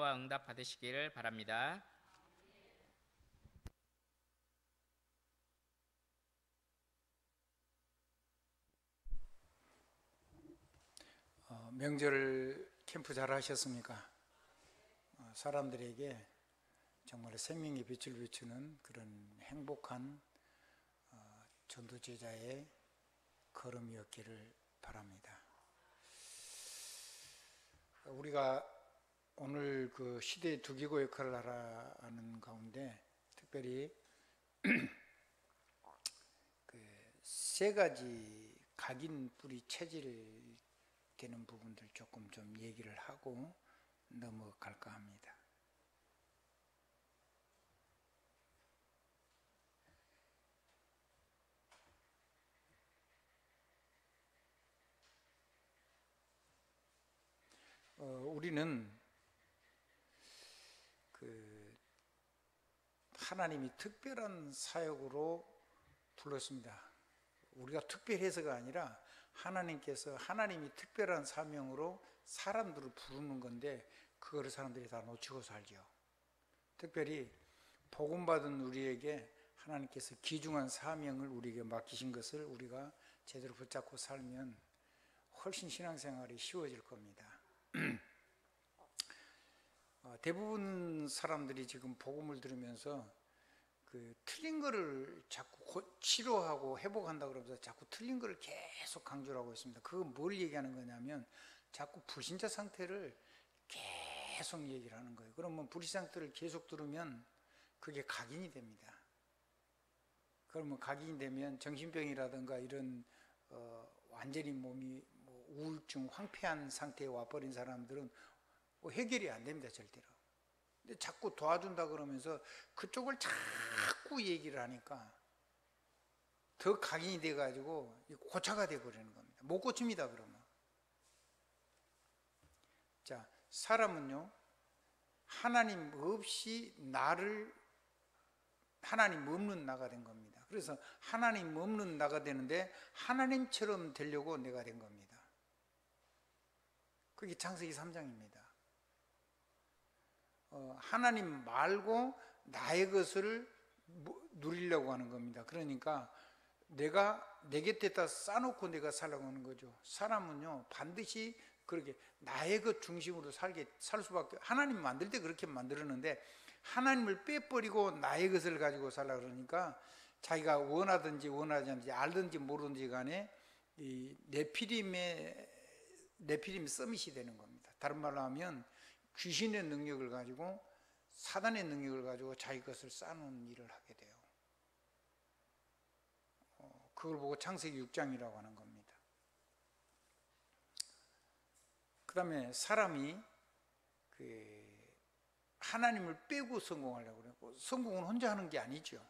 기도와 응답 받으시기를 바랍니다. 명절 캠프 잘 하셨습니까? 사람들에게 정말 생명의 빛을 비추는 그런 행복한 전도제자의 걸음이었기를 바랍니다. 우리가 오늘 그 시대의 두기고 역할을 하는 가운데 특별히 그 세 가지 각인 뿌리 체질 되는 부분들 조금 좀 얘기를 하고 넘어갈까 합니다. 우리는 그 하나님이 특별한 사역으로 불렀습니다. 우리가 특별해서가 아니라 하나님이 특별한 사명으로 사람들을 부르는 건데 그거를 사람들이 다 놓치고 살죠. 특별히 복음 받은 우리에게 하나님께서 귀중한 사명을 우리에게 맡기신 것을 우리가 제대로 붙잡고 살면 훨씬 신앙생활이 쉬워질 겁니다. 대부분 사람들이 지금 복음을 들으면서 그 틀린 거를 자꾸 치료하고 회복한다 그러면서 자꾸 틀린 거를 계속 강조를 하고 있습니다. 그건 뭘 얘기하는 거냐면 자꾸 불신자 상태를 계속 얘기를 하는 거예요. 그러면 불신자 상태를 계속 들으면 그게 각인이 됩니다. 그러면 각인이 되면 정신병이라든가 이런 완전히 몸이 우울증, 황폐한 상태에 와버린 사람들은 해결이 안 됩니다, 절대로. 근데 자꾸 도와준다 그러면서 그쪽을 자꾸 얘기를 하니까 더 각인이 돼가지고 고차가 돼버리는 겁니다. 못 고칩니다, 그러면. 자, 사람은요, 하나님 없이 하나님 없는 나가 된 겁니다. 그래서 하나님 없는 나가 되는데 하나님처럼 되려고 내가 된 겁니다. 그게 창세기 3장입니다. 하나님 말고 나의 것을 누리려고 하는 겁니다. 그러니까 내가 내 곁에다 싸놓고 내가 살라고 하는 거죠. 사람은요 반드시 그렇게 나의 것 중심으로 살 수밖에. 하나님 만들 때 그렇게 만들었는데 하나님을 빼버리고 나의 것을 가지고 살라 그러니까 자기가 원하든지 원하지 않든지 알든지 모르든지 간에 이 네피림의 서밋이 되는 겁니다. 다른 말로 하면 귀신의 능력을 가지고 사단의 능력을 가지고 자기 것을 쌓는 일을 하게 돼요. 그걸 보고 창세기 6장이라고 하는 겁니다. 그 다음에 사람이 하나님을 빼고 성공하려고 그래요. 성공은 혼자 하는 게 아니죠.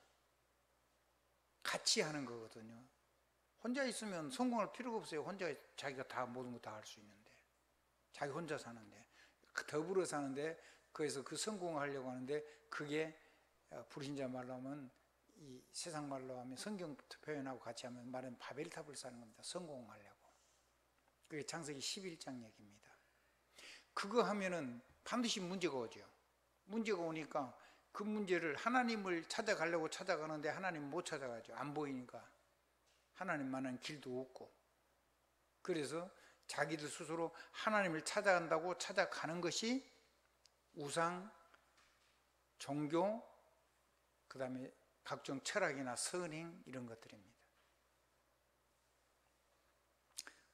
같이 하는 거거든요. 혼자 있으면 성공할 필요가 없어요. 혼자 자기가 다 모든 거 다 할 수 있는데, 자기 혼자 사는데, 더불어 사는데, 그래서 그 성공하려고 하는데 그게 불신자 말로 하면 이 세상 말로 하면 성경 표현하고 같이 하면 말은 바벨탑을 쌓는 겁니다. 성공하려고. 그게 창세기 11장 얘기입니다. 그거 하면은 반드시 문제가 오죠. 문제가 오니까 그 문제를 하나님을 찾아가려고 찾아가는데 하나님 못 찾아가죠. 안 보이니까. 하나님만한 길도 없고. 그래서 자기들 스스로 하나님을 찾아간다고 찾아가는 것이 우상, 종교, 그 다음에 각종 철학이나 선행 이런 것들입니다.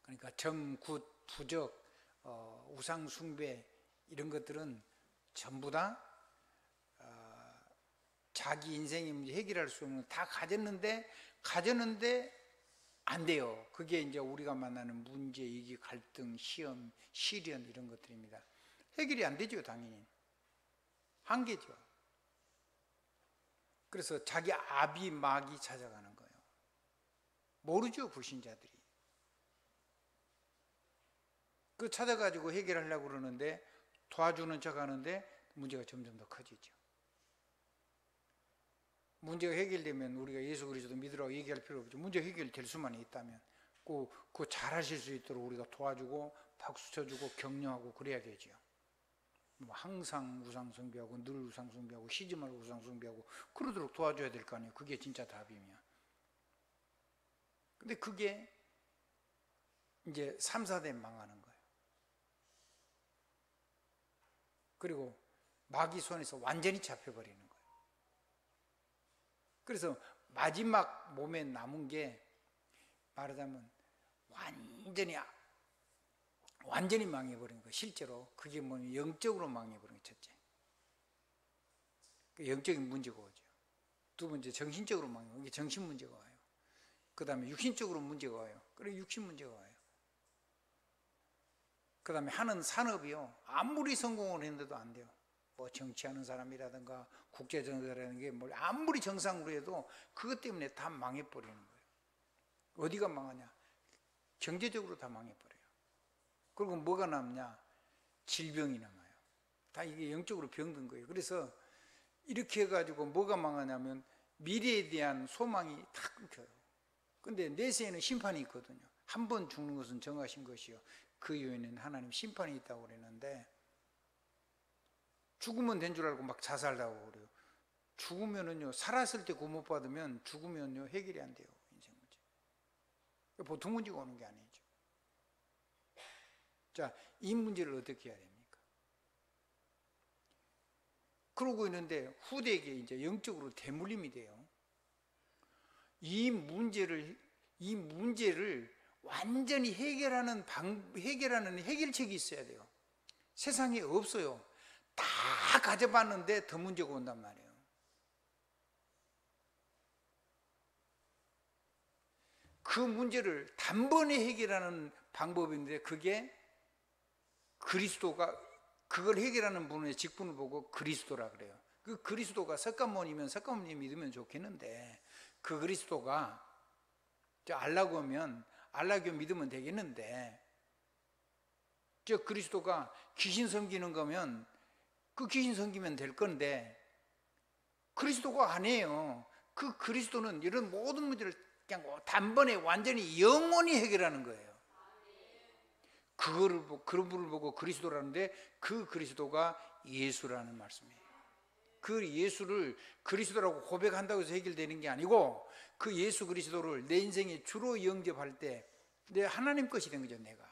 그러니까 정, 굿, 부적, 우상 숭배 이런 것들은 전부 다 자기 인생의 문제 해결할 수 없는 다 가졌는데 안 돼요. 그게 이제 우리가 만나는 문제, 이기, 갈등, 시험, 시련 이런 것들입니다. 해결이 안 되죠, 당연히. 한계죠. 그래서 자기 아비, 막이 찾아가는 거예요. 모르죠, 불신자들이. 그 찾아가지고 해결하려고 그러는데 도와주는 척 하는데 문제가 점점 더 커지죠. 문제가 해결되면 우리가 예수 그리스도 믿으라고 얘기할 필요 없죠. 문제 해결될 수만 있다면 그거 잘하실 수 있도록 우리가 도와주고 박수 쳐주고 격려하고 그래야 되죠. 뭐 항상 우상 숭배하고 늘 우상 숭배하고 쉬지 말고 우상 숭배하고 그러도록 도와줘야 될 거 아니에요. 그게 진짜 답이면. 근데 그게 이제 3, 4대 망하는 거예요. 그리고 마귀 손에서 완전히 잡혀버리는 거예요. 그래서 마지막 몸에 남은 게 말하자면 완전히 망해버린 거예요. 실제로 그게 뭐냐면 영적으로 망해버린 거예요. 첫째, 영적인 문제가 오죠. 두 번째, 정신적으로 망해요. 이게 정신 문제가 와요. 그 다음에 육신적으로 문제가 와요. 그리고 육신 문제가 와요. 그 다음에 하는 산업이요, 아무리 성공을 했는데도 안 돼요. 뭐 정치하는 사람이라든가 국제정세라는 게 뭘 아무리 정상으로 해도 그것 때문에 다 망해버리는 거예요. 어디가 망하냐? 경제적으로 다 망해버려요. 그리고 뭐가 남냐? 질병이 남아요. 다 이게 영적으로 병든 거예요. 그래서 이렇게 해가지고 뭐가 망하냐면 미래에 대한 소망이 다 끊겨요. 근데 내세에는 심판이 있거든요. 한 번 죽는 것은 정하신 것이요, 그 이후에는 하나님 심판이 있다고 그랬는데, 죽으면 된 줄 알고 막 자살하고 그래요. 죽으면은요, 살았을 때 구원 못 받으면 죽으면요 해결이 안 돼요. 인생 문제. 보통 문제가 오는 게 아니죠. 자, 이 문제를 어떻게 해야 됩니까? 그러고 있는데 후대에게 이제 영적으로 대물림이 돼요. 이 문제를 완전히 해결하는 해결책이 있어야 돼요. 세상에 없어요. 다 가져봤는데 더 문제가 온단 말이에요. 그 문제를 단번에 해결하는 방법인데, 그게 그리스도가 그걸 해결하는 분의 직분을 보고 그리스도라 그래요. 그 그리스도가 석가모니면 석가모니 믿으면 좋겠는데, 그 그리스도가 알라고면 알라교 믿으면 되겠는데, 저 그리스도가 귀신 섬기는 거면 그 귀신 섬기면 될 건데, 그리스도가 아니에요. 그 그리스도는 이런 모든 문제를 그냥 단번에 완전히 영원히 해결하는 거예요. 그런 분을 보고 그리스도라는데, 그 그리스도가 예수라는 말씀이에요. 그 예수를 그리스도라고 고백한다고 해서 해결되는 게 아니고, 그 예수 그리스도를 내 인생에 주로 영접할 때 내 하나님 것이 된 거죠, 내가.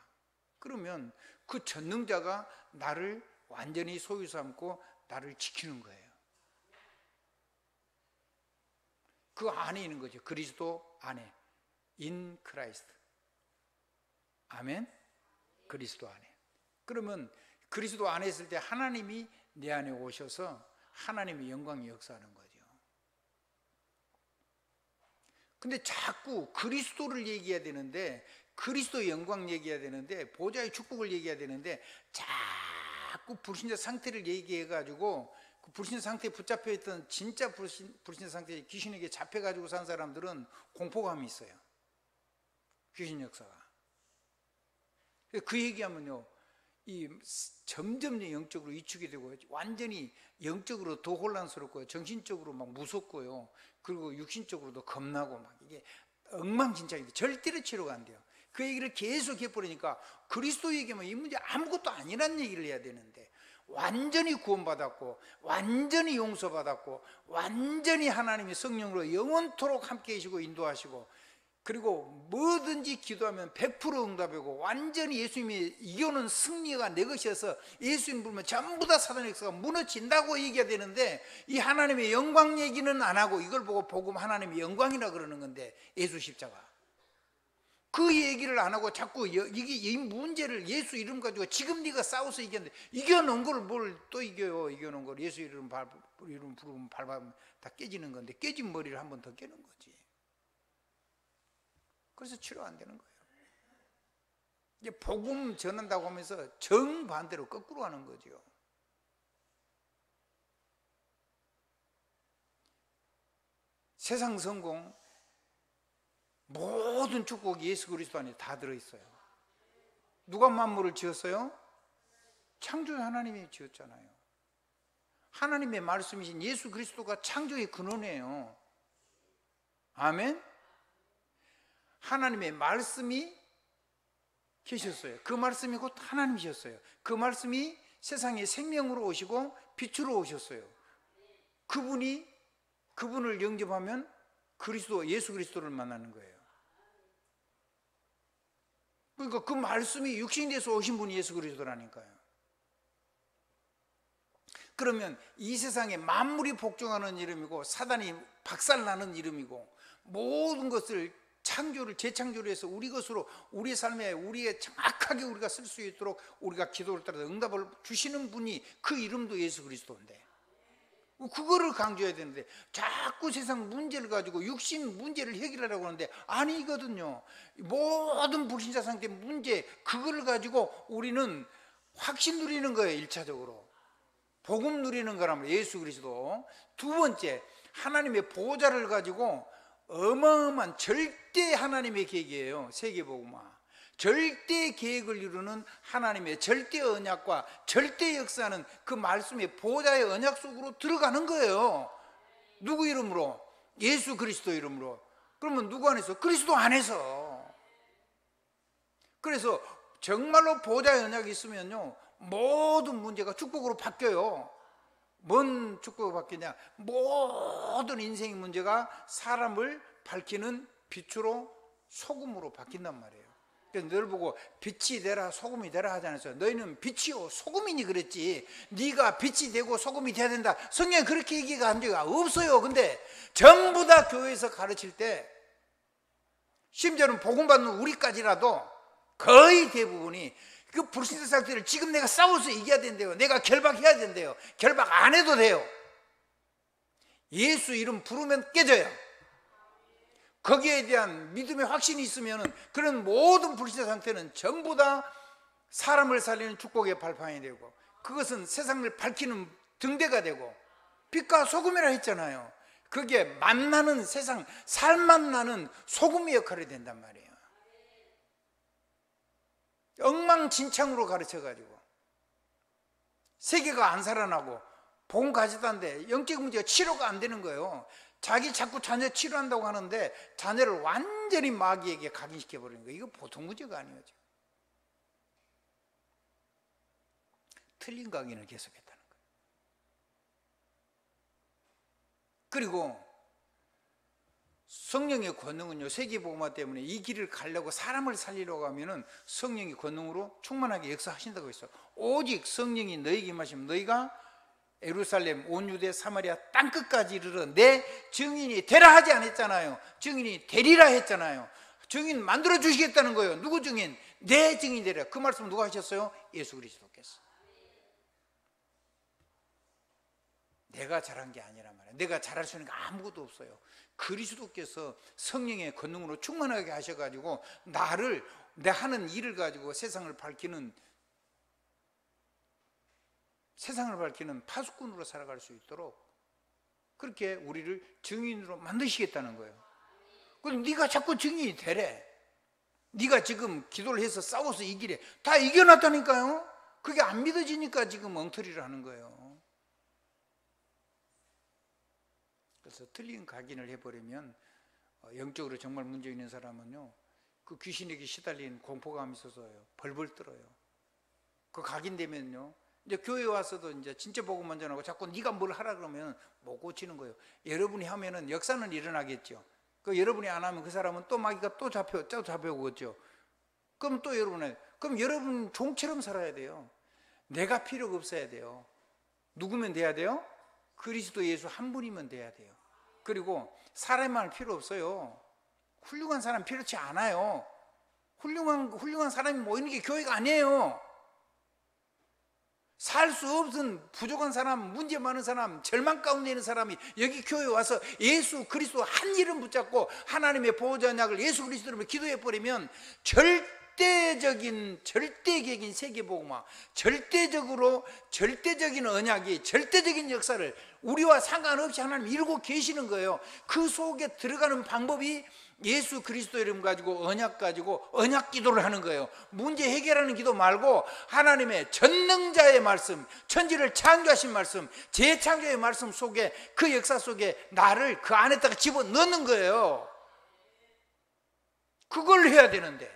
그러면 그 전능자가 나를 완전히 소유 삼고 나를 지키는 거예요. 그 안에 있는 거죠. 그리스도 안에. In Christ. 아멘. 그리스도 안에. 그러면 그리스도 안에 있을 때 하나님이 내 안에 오셔서 하나님의 영광이 역사하는 거죠. 근데 자꾸 그리스도를 얘기해야 되는데, 그리스도의 영광 얘기해야 되는데, 보좌의 축복을 얘기해야 되는데, 자꾸 불신자 상태를 얘기해가지고, 그 불신자 상태에 붙잡혀 있던 진짜 불신자 상태에 귀신에게 잡혀가지고 산 사람들은 공포감이 있어요. 귀신 역사가. 그 얘기하면요, 점점 영적으로 위축이 되고 완전히 영적으로 더 혼란스럽고요, 정신적으로 막 무섭고요, 그리고 육신적으로도 겁나고 막 이게 엉망진창인데 절대로 치료가 안 돼요. 그 얘기를 계속 해버리니까 그리스도 얘기하면 이 문제 아무것도 아니란 얘기를 해야 되는데, 완전히 구원받았고 완전히 용서받았고 완전히 하나님의 성령으로 영원토록 함께 계시고 인도하시고, 그리고 뭐든지 기도하면 100% 응답이고 완전히 예수님이 이겨는 승리가 내 것이어서 예수님 부르면 전부 다 사단의 역사가 무너진다고 얘기해야 되는데, 이 하나님의 영광 얘기는 안 하고 이걸 보고 복음 하나님의 영광이라 그러는 건데, 예수 십자가 그 얘기를 안 하고 자꾸 이 문제를 예수 이름 가지고 지금 네가 싸워서 이겼는데, 이겨놓은 걸 뭘 또 이겨요. 이겨놓은 걸 예수 이름 부르면 밟으면 다 깨지는 건데, 깨진 머리를 한 번 더 깨는 거지. 그래서 치료 안 되는 거예요. 이제 복음 전한다고 하면서 정반대로 거꾸로 하는 거죠. 세상 성공, 모든 축복이 예수 그리스도 안에 다 들어있어요. 누가 만물을 지었어요? 창조 하나님이 지었잖아요. 하나님의 말씀이신 예수 그리스도가 창조의 근원이에요. 아멘. 하나님의 말씀이 계셨어요. 그 말씀이 곧 하나님이셨어요. 그 말씀이 세상에 생명으로 오시고 빛으로 오셨어요. 그분을 영접하면 예수 그리스도를 만나는 거예요. 그러니까 그 말씀이 육신이 돼서 오신 분이 예수 그리스도라니까요. 그러면 이 세상에 만물이 복종하는 이름이고 사단이 박살나는 이름이고 모든 것을 재창조를 해서 우리 것으로 우리의 삶에 정확하게 우리가 쓸 수 있도록 우리가 기도를 따라서 응답을 주시는 분이 그 이름도 예수 그리스도인데 그거를 강조해야 되는데 자꾸 세상 문제를 가지고 육신 문제를 해결하려고 하는데 아니거든요. 모든 불신자 상태 문제 그거를 가지고 우리는 확신 누리는 거예요. 1차적으로 복음 누리는 거라면 예수 그리스도. 두 번째, 하나님의 보좌를 가지고 어마어마한 절대 하나님의 계획이에요. 세계복음화 절대 계획을 이루는 하나님의 절대 언약과 절대 역사는 그 말씀의 보좌의 언약 속으로 들어가는 거예요. 누구 이름으로? 예수 그리스도 이름으로. 그러면 누구 안에서? 그리스도 안에서. 그래서 정말로 보좌의 언약이 있으면요 모든 문제가 축복으로 바뀌어요. 뭔 축복으로 바뀌냐? 모든 인생의 문제가 사람을 밝히는 빛으로 소금으로 바뀐단 말이에요. 그래서 늘 보고 빛이 되라 소금이 되라 하지 않았어요? 너희는 빛이요 소금이니 그랬지 네가 빛이 되고 소금이 돼야 된다. 성경에 그렇게 얘기가 한 적이 없어요. 근데 전부 다 교회에서 가르칠 때 심지어는 복음 받는 우리까지라도 거의 대부분이 그 불신자 상태를 지금 내가 싸워서 이겨야 된대요. 내가 결박해야 된대요. 결박 안 해도 돼요. 예수 이름 부르면 깨져요. 거기에 대한 믿음의 확신이 있으면 그런 모든 불신자 상태는 전부 다 사람을 살리는 축복의 발판이 되고 그것은 세상을 밝히는 등대가 되고 빛과 소금이라 했잖아요. 그게 만나는 세상 살만 나는 소금의 역할이 된단 말이에요. 엉망진창으로 가르쳐가지고 세계가 안 살아나고 복음 가지다는데 영적 문제가 치료가 안 되는 거예요. 자기 자꾸 자녀 치료한다고 하는데 자녀를 완전히 마귀에게 각인시켜버리는 거예요. 이거 보통 문제가 아니죠. 틀린 각인을 계속했다는 거예요. 그리고 성령의 권능은요 세계복음화 때문에 이 길을 가려고 사람을 살리려고 하면은 성령의 권능으로 충만하게 역사하신다고 했어요. 오직 성령이 너희에게 임하시면 너희가 예루살렘 온 유대 사마리아 땅끝까지 이르러 내 증인이 되라 하지 않았잖아요. 증인이 되리라 했잖아요. 증인 만들어 주시겠다는 거예요. 누구 증인? 내 증인이 되리라. 그 말씀 누가 하셨어요? 예수 그리스도께서. 내가 잘한 게 아니란 말이에요. 내가 잘할 수 있는 게 아무것도 없어요. 그리스도께서 성령의 권능으로 충만하게 하셔가지고 내 하는 일을 가지고 세상을 밝히는 파수꾼으로 살아갈 수 있도록 그렇게 우리를 증인으로 만드시겠다는 거예요. 그럼 네가 자꾸 증인이 되래. 네가 지금 기도를 해서 싸워서 이기래. 다 이겨놨다니까요. 그게 안 믿어지니까 지금 엉터리를 하는 거예요. 그래서 틀린 각인을 해버리면 영적으로 정말 문제 있는 사람은요 그 귀신에게 시달린 공포감이 있어서요 벌벌 떨어요. 그 각인되면요 이제 교회 와서도 이제 진짜 복음만 전하고 자꾸 네가 뭘 하라 그러면 못 고치는 거예요. 여러분이 하면은 역사는 일어나겠죠. 그 여러분이 안 하면 그 사람은 또 마귀가 또 잡혀오겠죠. 그럼 또 그럼 여러분 종처럼 살아야 돼요. 내가 필요가 없어야 돼요. 누구면 돼야 돼요? 그리스도 예수 한 분이면 돼야 돼요. 그리고 사람만 필요 없어요. 훌륭한 사람 필요치 않아요. 훌륭한 사람이 모이는 게 교회가 아니에요. 살 수 없은 부족한 사람, 문제 많은 사람, 절망 가운데 있는 사람이 여기 교회에 와서 예수 그리스도 한 이름 붙잡고 하나님의 보호자 언약을 예수 그리스도로 기도해버리면 절대적인 세계복음화, 절대적인 언약이 절대적인 역사를 우리와 상관없이 하나님 이루고 계시는 거예요. 그 속에 들어가는 방법이 예수 그리스도 이름 가지고 언약 기도를 하는 거예요. 문제 해결하는 기도 말고 하나님의 전능자의 말씀, 천지를 창조하신 말씀, 재창조의 말씀 속에 그 역사 속에 나를 그 안에다가 집어넣는 거예요. 그걸 해야 되는데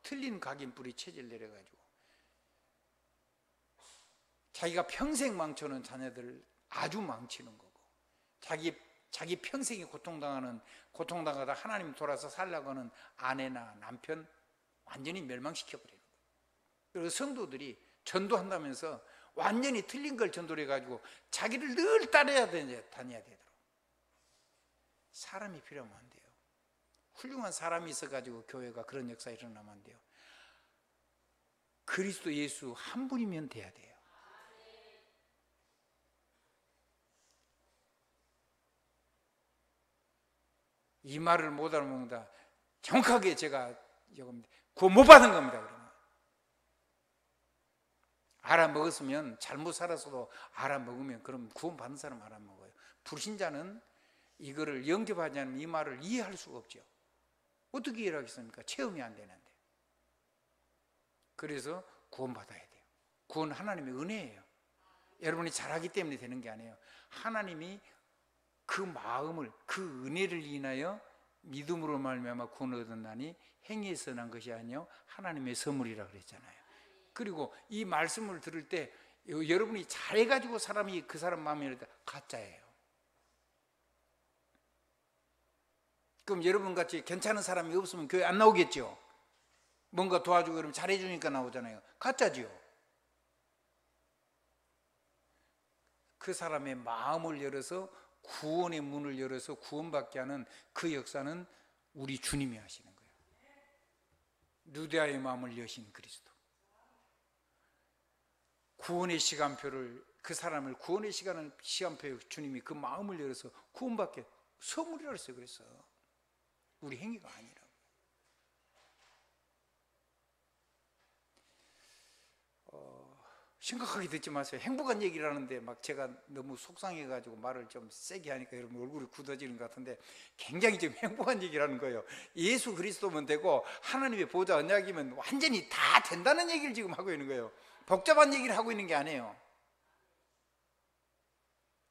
틀린 각인뿌리 체질 내려가지고 자기가 평생 망쳐놓은 자녀들을 아주 망치는 거고, 자기 평생이 고통당하다 하나님 돌아서 살려고 하는 아내나 남편 완전히 멸망시켜버리는 거예요. 그리고 성도들이 전도한다면서 완전히 틀린 걸 전도를 해가지고 자기를 늘 따라야 다녀야 되도록. 사람이 필요하면 안 돼요. 훌륭한 사람이 있어가지고 교회가 그런 역사 일어나면 안 돼요. 그리스도 예수 한 분이면 돼야 돼요. 이 말을 못 알아먹는다. 정확하게 제가 구원 못 받은 겁니다. 그러면 알아먹었으면, 잘못 살아서도 알아먹으면 그럼 구원 받는 사람 알아먹어요. 불신자는 이거를 영접하지 않으면 이 말을 이해할 수가 없죠. 어떻게 이해를 하겠습니까? 체험이 안 되는데. 그래서 구원 받아야 돼요. 구원 하나님의 은혜예요. 여러분이 잘하기 때문에 되는 게 아니에요. 하나님이 그 마음을, 그 은혜를 인하여 믿음으로 말미암아 구원을 얻었나니 행위에서 난 것이 아니요 하나님의 선물이라 그랬잖아요. 그리고 이 말씀을 들을 때 여러분이 잘해가지고 사람이 그 사람 마음에 들다 가짜예요. 그럼 여러분같이 괜찮은 사람이 없으면 교회 안 나오겠죠. 뭔가 도와주고 그러면 잘해주니까 나오잖아요. 가짜지요. 그 사람의 마음을 열어서, 구원의 문을 열어서 구원받게 하는 그 역사는 우리 주님이 하시는 거예요. 누대아의 마음을 여신 그리스도. 구원의 시간표를, 그 사람을 구원의 시간표에 주님이 그 마음을 열어서 구원받게 선물이라고 했어요. 그래서 우리 행위가 아니라고. 심각하게 듣지 마세요. 행복한 얘기를 하는데 막 제가 너무 속상해가지고 말을 좀 세게 하니까 여러분 얼굴이 굳어지는 것 같은데, 굉장히 지금 행복한 얘기를 하는 거예요. 예수 그리스도면 되고 하나님의 보좌 언약이면 완전히 다 된다는 얘기를 지금 하고 있는 거예요. 복잡한 얘기를 하고 있는 게 아니에요.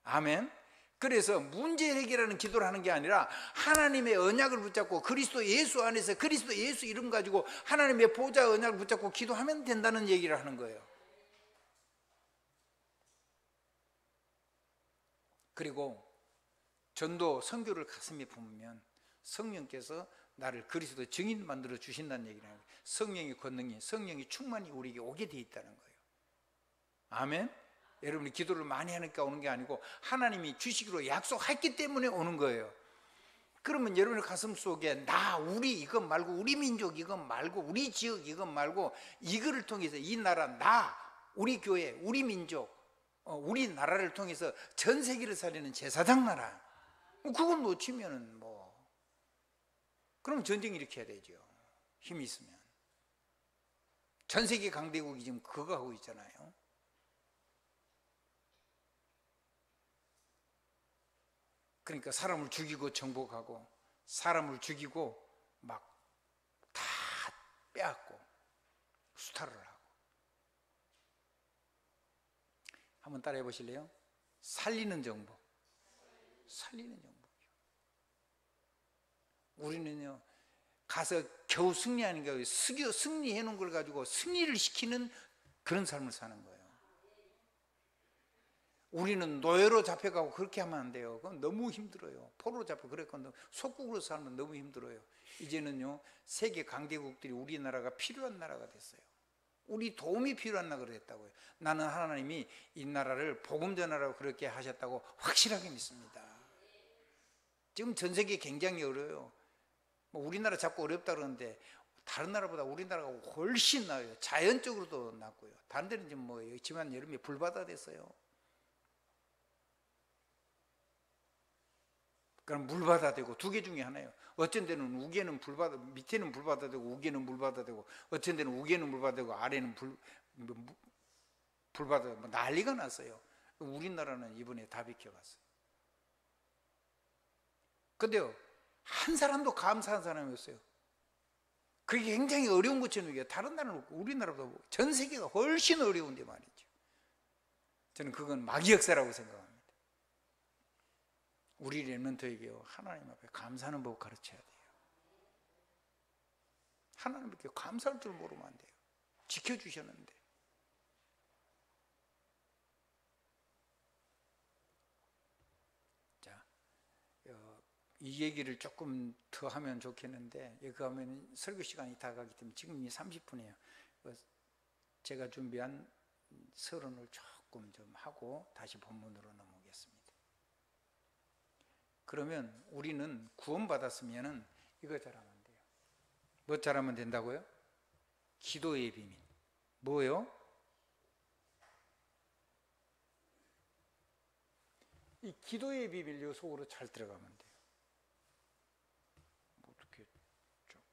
아멘. 그래서 문제 해결하는 기도를 하는 게 아니라 하나님의 언약을 붙잡고 그리스도 예수 안에서 그리스도 예수 이름 가지고 하나님의 보좌 언약을 붙잡고 기도하면 된다는 얘기를 하는 거예요. 그리고 전도 선교를 가슴에 품으면 성령께서 나를 그리스도 증인 만들어 주신다는 얘기를 해요. 성령의 권능이, 성령의 충만이 우리에게 오게 돼 있다는 거예요. 아멘. 여러분이 기도를 많이 하니까 오는 게 아니고 하나님이 주시기로 약속했기 때문에 오는 거예요. 그러면 여러분의 가슴 속에 우리 이것 말고, 우리 민족 이것 말고, 우리 지역 이것 말고, 이거를 통해서 이 나라, 우리 교회, 우리 민족, 우리 나라를 통해서 전 세계를 살리는 제사장 나라, 그건 놓치면은 그럼 전쟁 일으켜야 되죠. 힘이 있으면. 전 세계 강대국이 지금 그거 하고 있잖아요. 그러니까 사람을 죽이고 정복하고, 사람을 죽이고 막 다 빼앗고 수탈을 하고. 한번 따라해 보실래요? 살리는 정복. 살리는 정복이요. 우리는요, 가서 겨우 승리하는 게 아니라 승리해 놓은 걸 가지고 승리를 시키는 그런 삶을 사는 거예요. 우리는 노예로 잡혀가고 그렇게 하면 안 돼요. 그건 너무 힘들어요. 포로로 잡혀 그랬건 속국으로 살면 너무 힘들어요. 이제는요, 세계 강대국들이 우리나라가 필요한 나라가 됐어요. 우리 도움이 필요한 나라가 됐다고요. 나는 하나님이 이 나라를 복음 전하라고 그렇게 하셨다고 확실하게 믿습니다. 지금 전 세계 굉장히 어려워요. 우리나라 자꾸 어렵다 그러는데 다른 나라보다 우리나라가 훨씬 나아요. 자연적으로도 낫고요. 다른 데는 지금 지난 여름에 불바다 됐어요. 그럼 물바다 되고 두 개 중에 하나예요. 어쩐 데는 우개는 불바다, 밑에는 불바다 되고 우개는 물바다 되고, 어쩐 데는 우개는 물바다 되고 아래는 불바다 되고 난리가 났어요. 우리나라는 이번에 다 비켜갔어요. 근데요, 한 사람도 감사한 사람이 없어요. 그게 굉장히 어려운 것처럼 얘기해요. 다른 나라는 우리나라보다 전 세계가 훨씬 어려운데 말이죠. 저는 그건 마귀 역사라고 생각합니다. 우리 렘넌트에게요, 하나님 앞에 감사하는 법 가르쳐야 돼요. 하나님께 감사할 줄 모르면 안 돼요. 지켜주셨는데. 자, 이 얘기를 조금 더 하면 좋겠는데 여기 가면 설교 시간이 다 가기 때문에 지금 30분이에요. 제가 준비한 서론을 조금 좀 하고 다시 본문으로 넘어오겠습니다. 그러면 우리는 구원받았으면 이거 잘하면 돼요. 뭐 잘하면 된다고요? 기도의 비밀. 뭐요? 이 기도의 비밀 요 속으로 잘 들어가면 돼요. 어떻게 조금.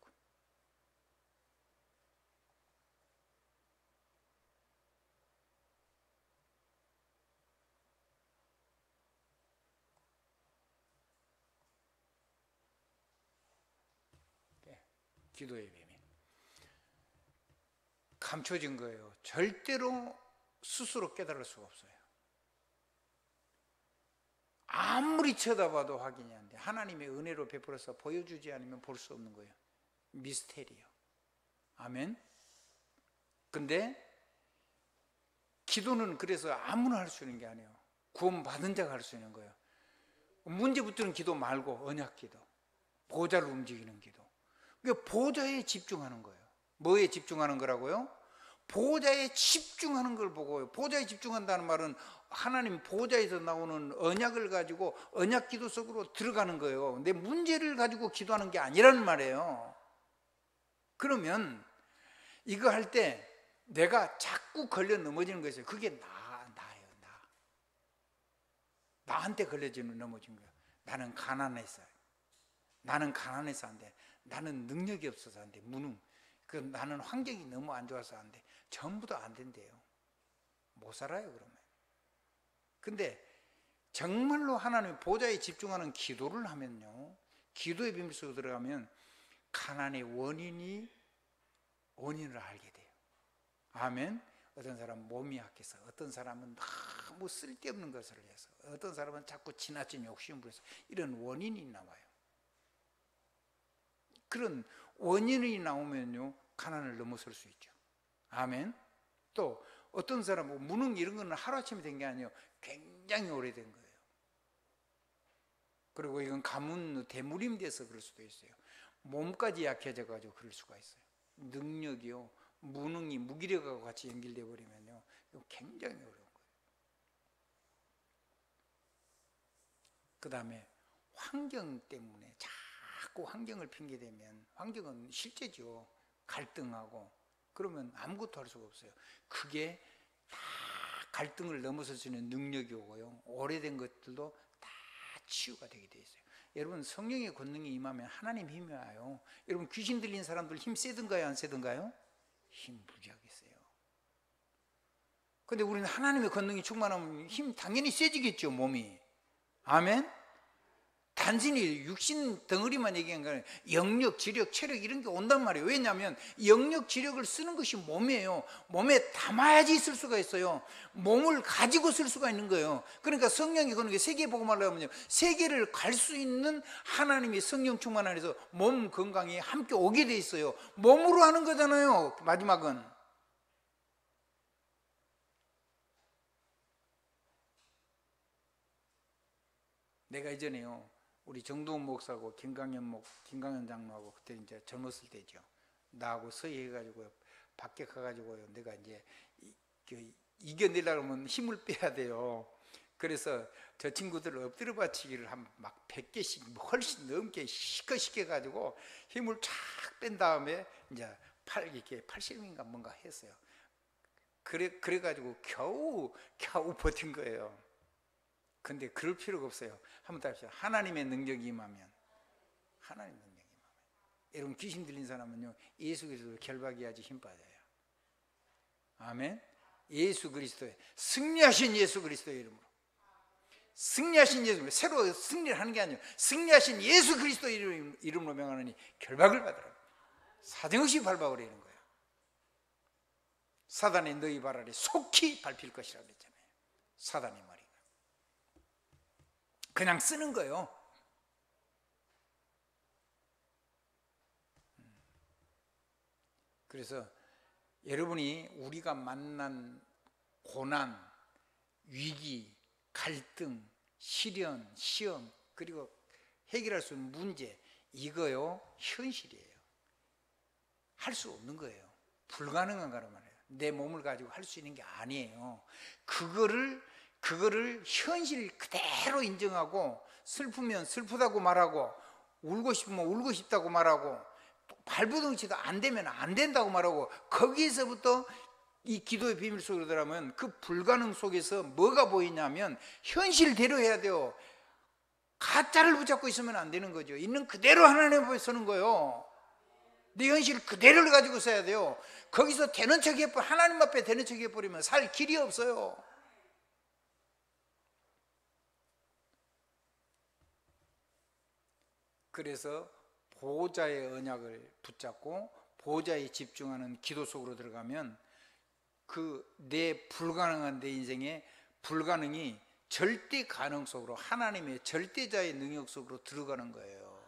네, 기도의 비밀. 감춰진 거예요. 절대로 스스로 깨달을 수가 없어요. 아무리 쳐다봐도 확인이 안 돼. 하나님의 은혜로 베풀어서 보여주지 않으면 볼 수 없는 거예요. 미스테리요. 아멘. 근데 기도는 그래서 아무나 할 수 있는 게 아니에요. 구원받은 자가 할 수 있는 거예요. 문제부터는 기도 말고 언약 기도, 보좌를 움직이는 기도. 그러니까 보좌에 집중하는 거예요. 뭐에 집중하는 거라고요? 보좌에 집중하는 걸 보고요. 보좌에 집중한다는 말은 하나님 보좌에서 나오는 언약을 가지고 언약 기도 속으로 들어가는 거예요. 내 문제를 가지고 기도하는 게 아니라는 말이에요. 그러면 이거 할 때 내가 자꾸 걸려 넘어지는 거예요. 그게 나예요. 나한테 걸려지는 넘어진 거예요. 나는 가난해서. 나는 가난해서 안 돼. 나는 능력이 없어서 안 돼. 무능. 나는 환경이 너무 안 좋아서 안 돼. 전부 다 안 된대요. 못 살아요, 그러면. 근데 정말로 하나님의 보좌에 집중하는 기도를 하면요, 기도의 비밀 속에 들어가면 가난의 원인을 알게 돼요. 아멘. 어떤 사람은 몸이 약해서, 어떤 사람은 너무 쓸데없는 것을 해서, 어떤 사람은 자꾸 지나친 욕심을 해서 이런 원인이 나와요. 그런 원인이 나오면요, 가난을 넘어설 수 있죠. 아멘. 또 어떤 사람은 무능 이런 거는 하루아침에 된 게 아니에요. 굉장히 오래된 거예요. 그리고 이건 가문 대물림 돼서 그럴 수도 있어요. 몸까지 약해져 가지고 그럴 수가 있어요. 능력이요, 무능이 무기력하고 같이 연결돼 버리면요, 이거 굉장히 어려운 거예요. 그 다음에 환경 때문에 자꾸 환경을 핑계대면, 환경은 실제죠. 갈등하고 그러면 아무것도 할 수가 없어요. 그게 다 갈등을 넘어설 수 있는 능력이 오고요, 오래된 것들도 다 치유가 되게 돼 있어요. 여러분, 성령의 권능이 임하면 하나님 힘이 와요. 여러분, 귀신 들린 사람들 힘 세든가요, 안 세든가요? 힘 무지하게 세요. 근데 우리는 하나님의 권능이 충만하면 힘 당연히 세지겠죠, 몸이. 아멘. 단순히 육신 덩어리만 얘기한 거는 영력, 지력, 체력 이런 게 온단 말이에요. 왜냐하면 영력, 지력을 쓰는 것이 몸이에요. 몸에 담아야지 쓸 수가 있어요. 몸을 가지고 쓸 수가 있는 거예요. 그러니까 성령이 그런 게 세계복음을 하면요, 세계를 갈 수 있는 하나님의 성령 충만 안에서 몸 건강이 함께 오게 돼 있어요. 몸으로 하는 거잖아요, 마지막은. 내가 이전에요, 우리 정동훈 목사하고 김강현 장로하고 그때 이제 젊었을 때죠. 나하고 서희해가지고 밖에 가가지고요, 내가 이제 이겨내려고 하면 힘을 빼야 돼요. 그래서 저 친구들을 엎드려 받치기를 한 막 100개씩 훨씬 넘게 시커시켜 가지고 힘을 쫙 뺀 다음에 이제 이렇게 80인가 뭔가 했어요. 그래가지고 겨우 버틴 거예요. 근데 그럴 필요가 없어요. 한번 더 합시다. 하나님의 능력이 임하면, 하나님의 능력이 임하면. 여러분, 귀신 들린 사람은요, 예수 그리스도를 결박해야지 힘 빠져요. 아멘. 예수 그리스도의, 승리하신 예수 그리스도의 이름으로, 승리하신 예수, 새로 승리를 하는 게 아니에요. 승리하신 예수 그리스도의 이름으로 명하느니 결박을 받으라. 사정없이 밟아버리는 거예요. 사단의 너희 발 아래 속히 밟힐 것이라고 그랬잖아요. 사단의 머리가 그냥 쓰는 거예요. 그래서 여러분이 우리가 만난 고난, 위기, 갈등, 시련, 시험, 그리고 해결할 수 있는 문제, 이거요 현실이에요. 할 수 없는 거예요. 불가능한 거란 말이에요. 내 몸을 가지고 할 수 있는 게 아니에요. 그거를 현실 그대로 인정하고, 슬프면 슬프다고 말하고, 울고 싶으면 울고 싶다고 말하고, 발버둥치도 안 되면 안 된다고 말하고, 거기에서부터 이 기도의 비밀 속으로 들어가면 그 불가능 속에서 뭐가 보이냐면 현실대로 해야 돼요. 가짜를 붙잡고 있으면 안 되는 거죠. 있는 그대로 하나님 앞에 서는 거예요. 내 현실 그대로를 가지고 써야 돼요. 거기서 되는 척 해버리면, 하나님 앞에 되는 척 해버리면 살 길이 없어요. 그래서 보호자의 언약을 붙잡고 보호자에 집중하는 기도 속으로 들어가면 그 내 불가능한 내 인생의 불가능이 절대 가능 속으로, 하나님의 절대자의 능력 속으로 들어가는 거예요.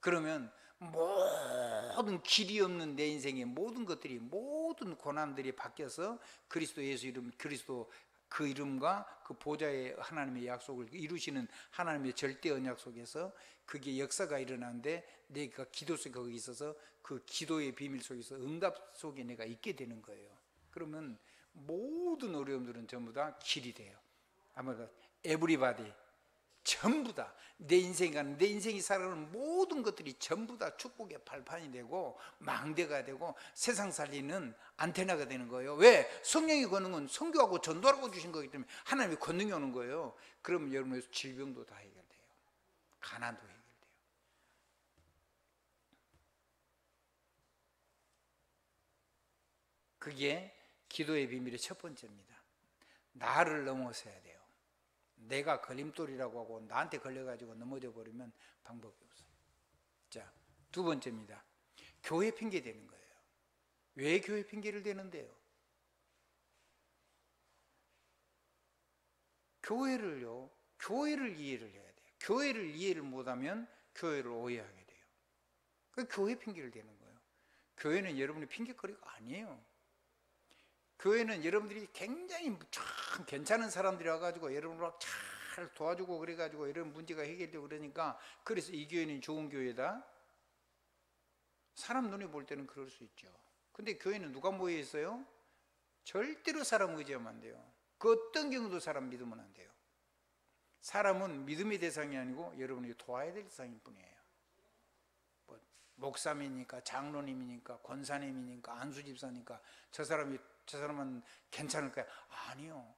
그러면 모든 길이 없는 내 인생의 모든 것들이, 모든 고난들이 바뀌어서 그리스도 예수 이름, 그리스도 그 이름과 그 보좌의 하나님의 약속을 이루시는 하나님의 절대 언약 속에서 그게 역사가 일어나는데, 내가 기도 속에 거기 있어서 그 기도의 비밀 속에서 응답 속에 내가 있게 되는 거예요. 그러면 모든 어려움들은 전부 다 길이 돼요. 아마 에브리바디, 전부 다 내 인생이 살아가는 모든 것들이 전부 다 축복의 발판이 되고 망대가 되고 세상 살리는 안테나가 되는 거예요. 왜? 성령이 거는 건 선교하고 전도하고 주신 거기 때문에 하나님이 권능이 오는 거예요. 그러면 여러분의 질병도 다 해결돼요. 가난도 해결돼요. 그게 기도의 비밀의 첫 번째입니다. 나를 넘어서야 돼요. 내가 걸림돌이라고 하고 나한테 걸려가지고 넘어져 버리면 방법이 없어요. 자, 두 번째입니다. 교회 핑계 대는 거예요. 왜 교회 핑계를 대는데요? 교회를 이해를 해야 돼요. 교회를 이해를 못하면 교회를 오해하게 돼요. 그 교회 핑계를 대는 거예요. 교회는 여러분의 핑계거리가 아니에요. 교회는 여러분들이 굉장히 참 괜찮은 사람들이 와가지고 여러분을 막 잘 도와주고 그래가지고 이런 문제가 해결되고 그러니까, 그래서 이 교회는 좋은 교회다. 사람 눈에 볼 때는 그럴 수 있죠. 근데 교회는 누가 모여 있어요? 절대로 사람 의지하면 안 돼요. 그 어떤 경우도 사람 믿으면 안 돼요. 사람은 믿음의 대상이 아니고 여러분이 도와야 될 대상일 뿐이에요. 뭐 목사님이니까, 장로님이니까, 권사님이니까, 안수집사니까 저 사람은 괜찮을까요? 아니요.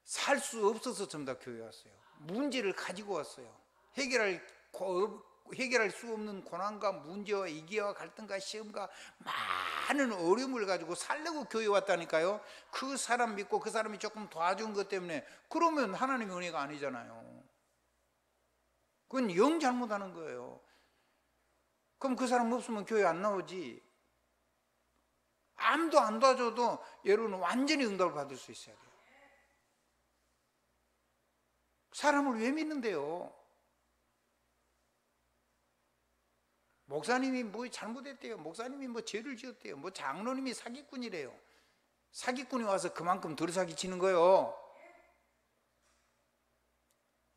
살 수 없어서 전부 다 교회 왔어요. 문제를 가지고 왔어요. 해결할 수 없는 고난과 문제와 이기와 갈등과 시험과 많은 어려움을 가지고 살려고 교회 왔다니까요. 그 사람 믿고 그 사람이 조금 도와준 것 때문에, 그러면 하나님의 은혜가 아니잖아요. 그건 영 잘못하는 거예요. 그럼 그 사람 없으면 교회 안 나오지. 아무도 안 도와줘도 여러분은 완전히 응답을 받을 수 있어야 돼요. 사람을 왜 믿는데요? 목사님이 뭐 잘못했대요. 목사님이 뭐 죄를 지었대요. 뭐 장로님이 사기꾼이래요. 사기꾼이 와서 그만큼 덜 사기치는 거예요.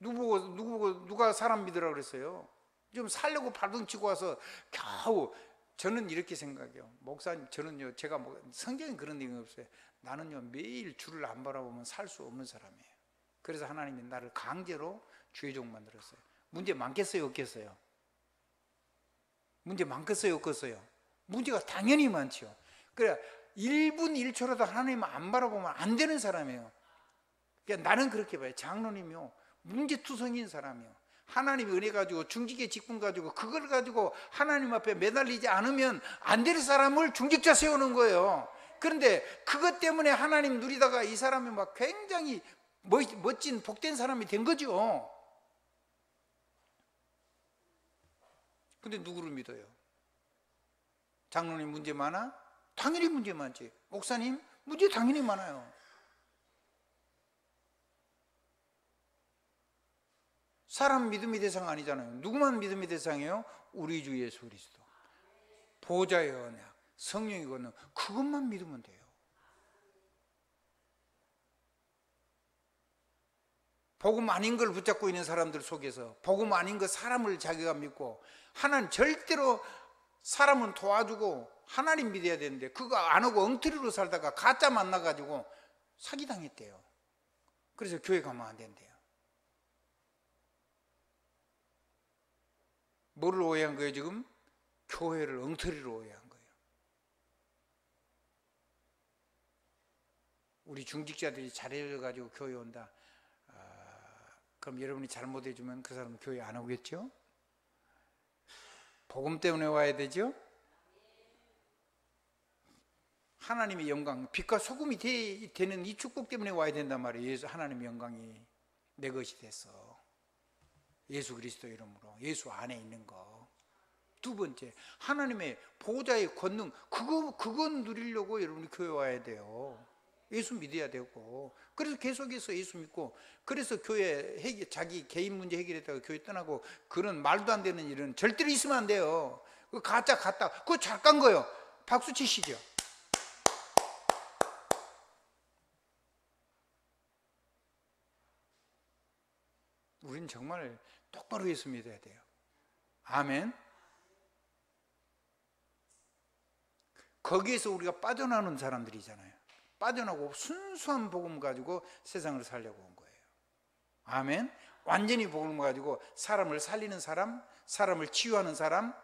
누가 사람 믿으라고 그랬어요? 좀 살려고 발등치고 와서 겨우. 저는 이렇게 생각해요. 목사님, 저는요, 제가 성경에 그런 내용이 없어요. 나는요, 매일 주를 안 바라보면 살 수 없는 사람이에요. 그래서 하나님이 나를 강제로 주의 종 만들었어요. 문제 많겠어요, 없겠어요? 문제 많겠어요, 없겠어요? 문제가 당연히 많죠. 그래, 1분 1초라도 하나님을 안 바라보면 안 되는 사람이에요. 그러니까 나는 그렇게 봐요. 장로님이요, 문제투성이인 사람이에요. 하나님의 은혜 가지고, 중직의 직분 가지고, 그걸 가지고 하나님 앞에 매달리지 않으면 안 될 사람을 중직자 세우는 거예요. 그런데 그것 때문에 하나님 누리다가 이 사람이 막 굉장히 멋진 복된 사람이 된 거죠. 근데 누구를 믿어요? 장로님 문제 많아? 당연히 문제 많지. 목사님 문제 당연히 많아요. 사람 믿음의 대상 아니잖아요. 누구만 믿음의 대상이에요? 우리 주 예수 그리스도. 보좌의 언약, 성령의 권능, 그것만 믿으면 돼요. 복음 아닌 걸 붙잡고 있는 사람들 속에서 복음 아닌 그 사람을 자기가 믿고, 하나님 절대로 사람은 도와주고 하나님 믿어야 되는데 그거 안 하고 엉터리로 살다가 가짜 만나가지고 사기당했대요. 그래서 교회 가면 안 된대요. 뭐를 오해한 거예요 지금? 교회를 엉터리로 오해한 거예요. 우리 중직자들이 잘해가지고 교회 온다. 그럼 여러분이 잘못해주면 그 사람은 교회 안 오겠죠? 복음 때문에 와야 되죠? 하나님의 영광, 빛과 소금이 되는 이 축복 때문에 와야 된단 말이에요. 예수, 하나님의 영광이 내 것이 됐어. 예수 그리스도 이름으로, 예수 안에 있는 거. 두 번째, 하나님의 보좌의 권능, 그건 누리려고 여러분이 교회 와야 돼요. 예수 믿어야 되고, 그래서 계속해서 예수 믿고, 그래서 교회 자기 개인 문제 해결했다가 교회 떠나고 그런 말도 안 되는 일은 절대로 있으면 안 돼요. 그 가짜 갔다, 그거 잘 깐 거예요. 박수 치시죠. 우린 정말 똑바로 예수 믿어야 돼요. 아멘. 거기에서 우리가 빠져나오는 사람들이잖아요. 빠져나오고 순수한 복음 가지고 세상을 살려고 온 거예요. 아멘. 완전히 복음 가지고 사람을 살리는 사람, 사람을 치유하는 사람,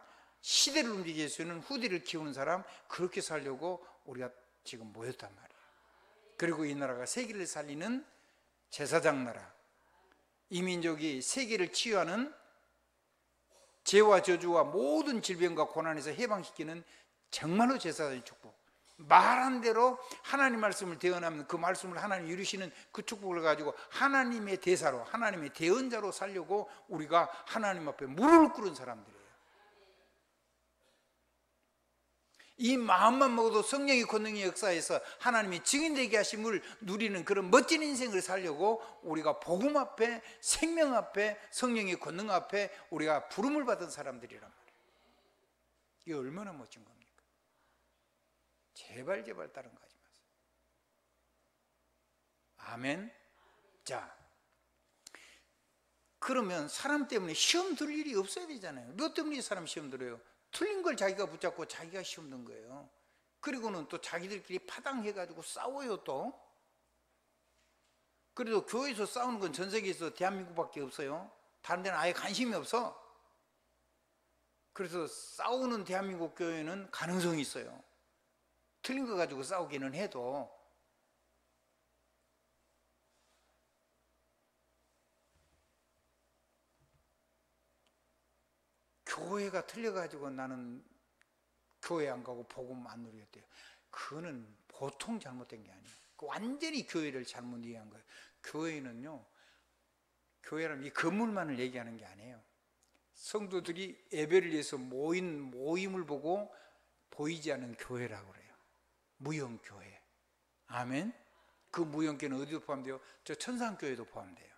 시대를 움직일 수 있는 후대를 키우는 사람, 그렇게 살려고 우리가 지금 모였단 말이에요. 그리고 이 나라가 세계를 살리는 제사장 나라, 이 민족이 세계를 치유하는, 죄와 저주와 모든 질병과 고난에서 해방시키는 정말로 제사장의 축복, 말한 대로 하나님 말씀을 대언하면 그 말씀을 하나님 이루시는 그 축복을 가지고 하나님의 대사로, 하나님의 대언자로 살려고 우리가 하나님 앞에 무릎을 꿇은 사람들이에요. 이 마음만 먹어도 성령의 권능의 역사에서 하나님이 증인되게 하심을 누리는 그런 멋진 인생을 살려고 우리가 복음 앞에, 생명 앞에, 성령의 권능 앞에 우리가 부름을 받은 사람들이란 말이에요. 이게 얼마나 멋진 겁니까? 제발 따른 거 하지 마세요. 아멘. 자, 그러면 사람 때문에 시험 들 일이 없어야 되잖아요. 몇 때문에 사람 시험 들어요? 틀린 걸 자기가 붙잡고 자기가 시험 든 거예요. 그리고는 또 자기들끼리 파당해가지고 싸워요 또. 그래도 교회에서 싸우는 건 전 세계에서 대한민국밖에 없어요. 다른 데는 아예 관심이 없어. 그래서 싸우는 대한민국 교회는 가능성이 있어요. 틀린 거 가지고 싸우기는 해도. 교회가 틀려가지고 나는 교회 안 가고 복음 안 누렸대요. 그거는 보통 잘못된 게 아니에요. 완전히 교회를 잘못 이해한 거예요. 교회는요, 교회라면 이 건물만을 얘기하는 게 아니에요. 성도들이 예배를 위해서 모임을 보고 보이지 않는 교회라고 그래요. 무형교회. 아멘. 그 무형교회는 어디도 포함돼요? 저 천상교회도 포함돼요.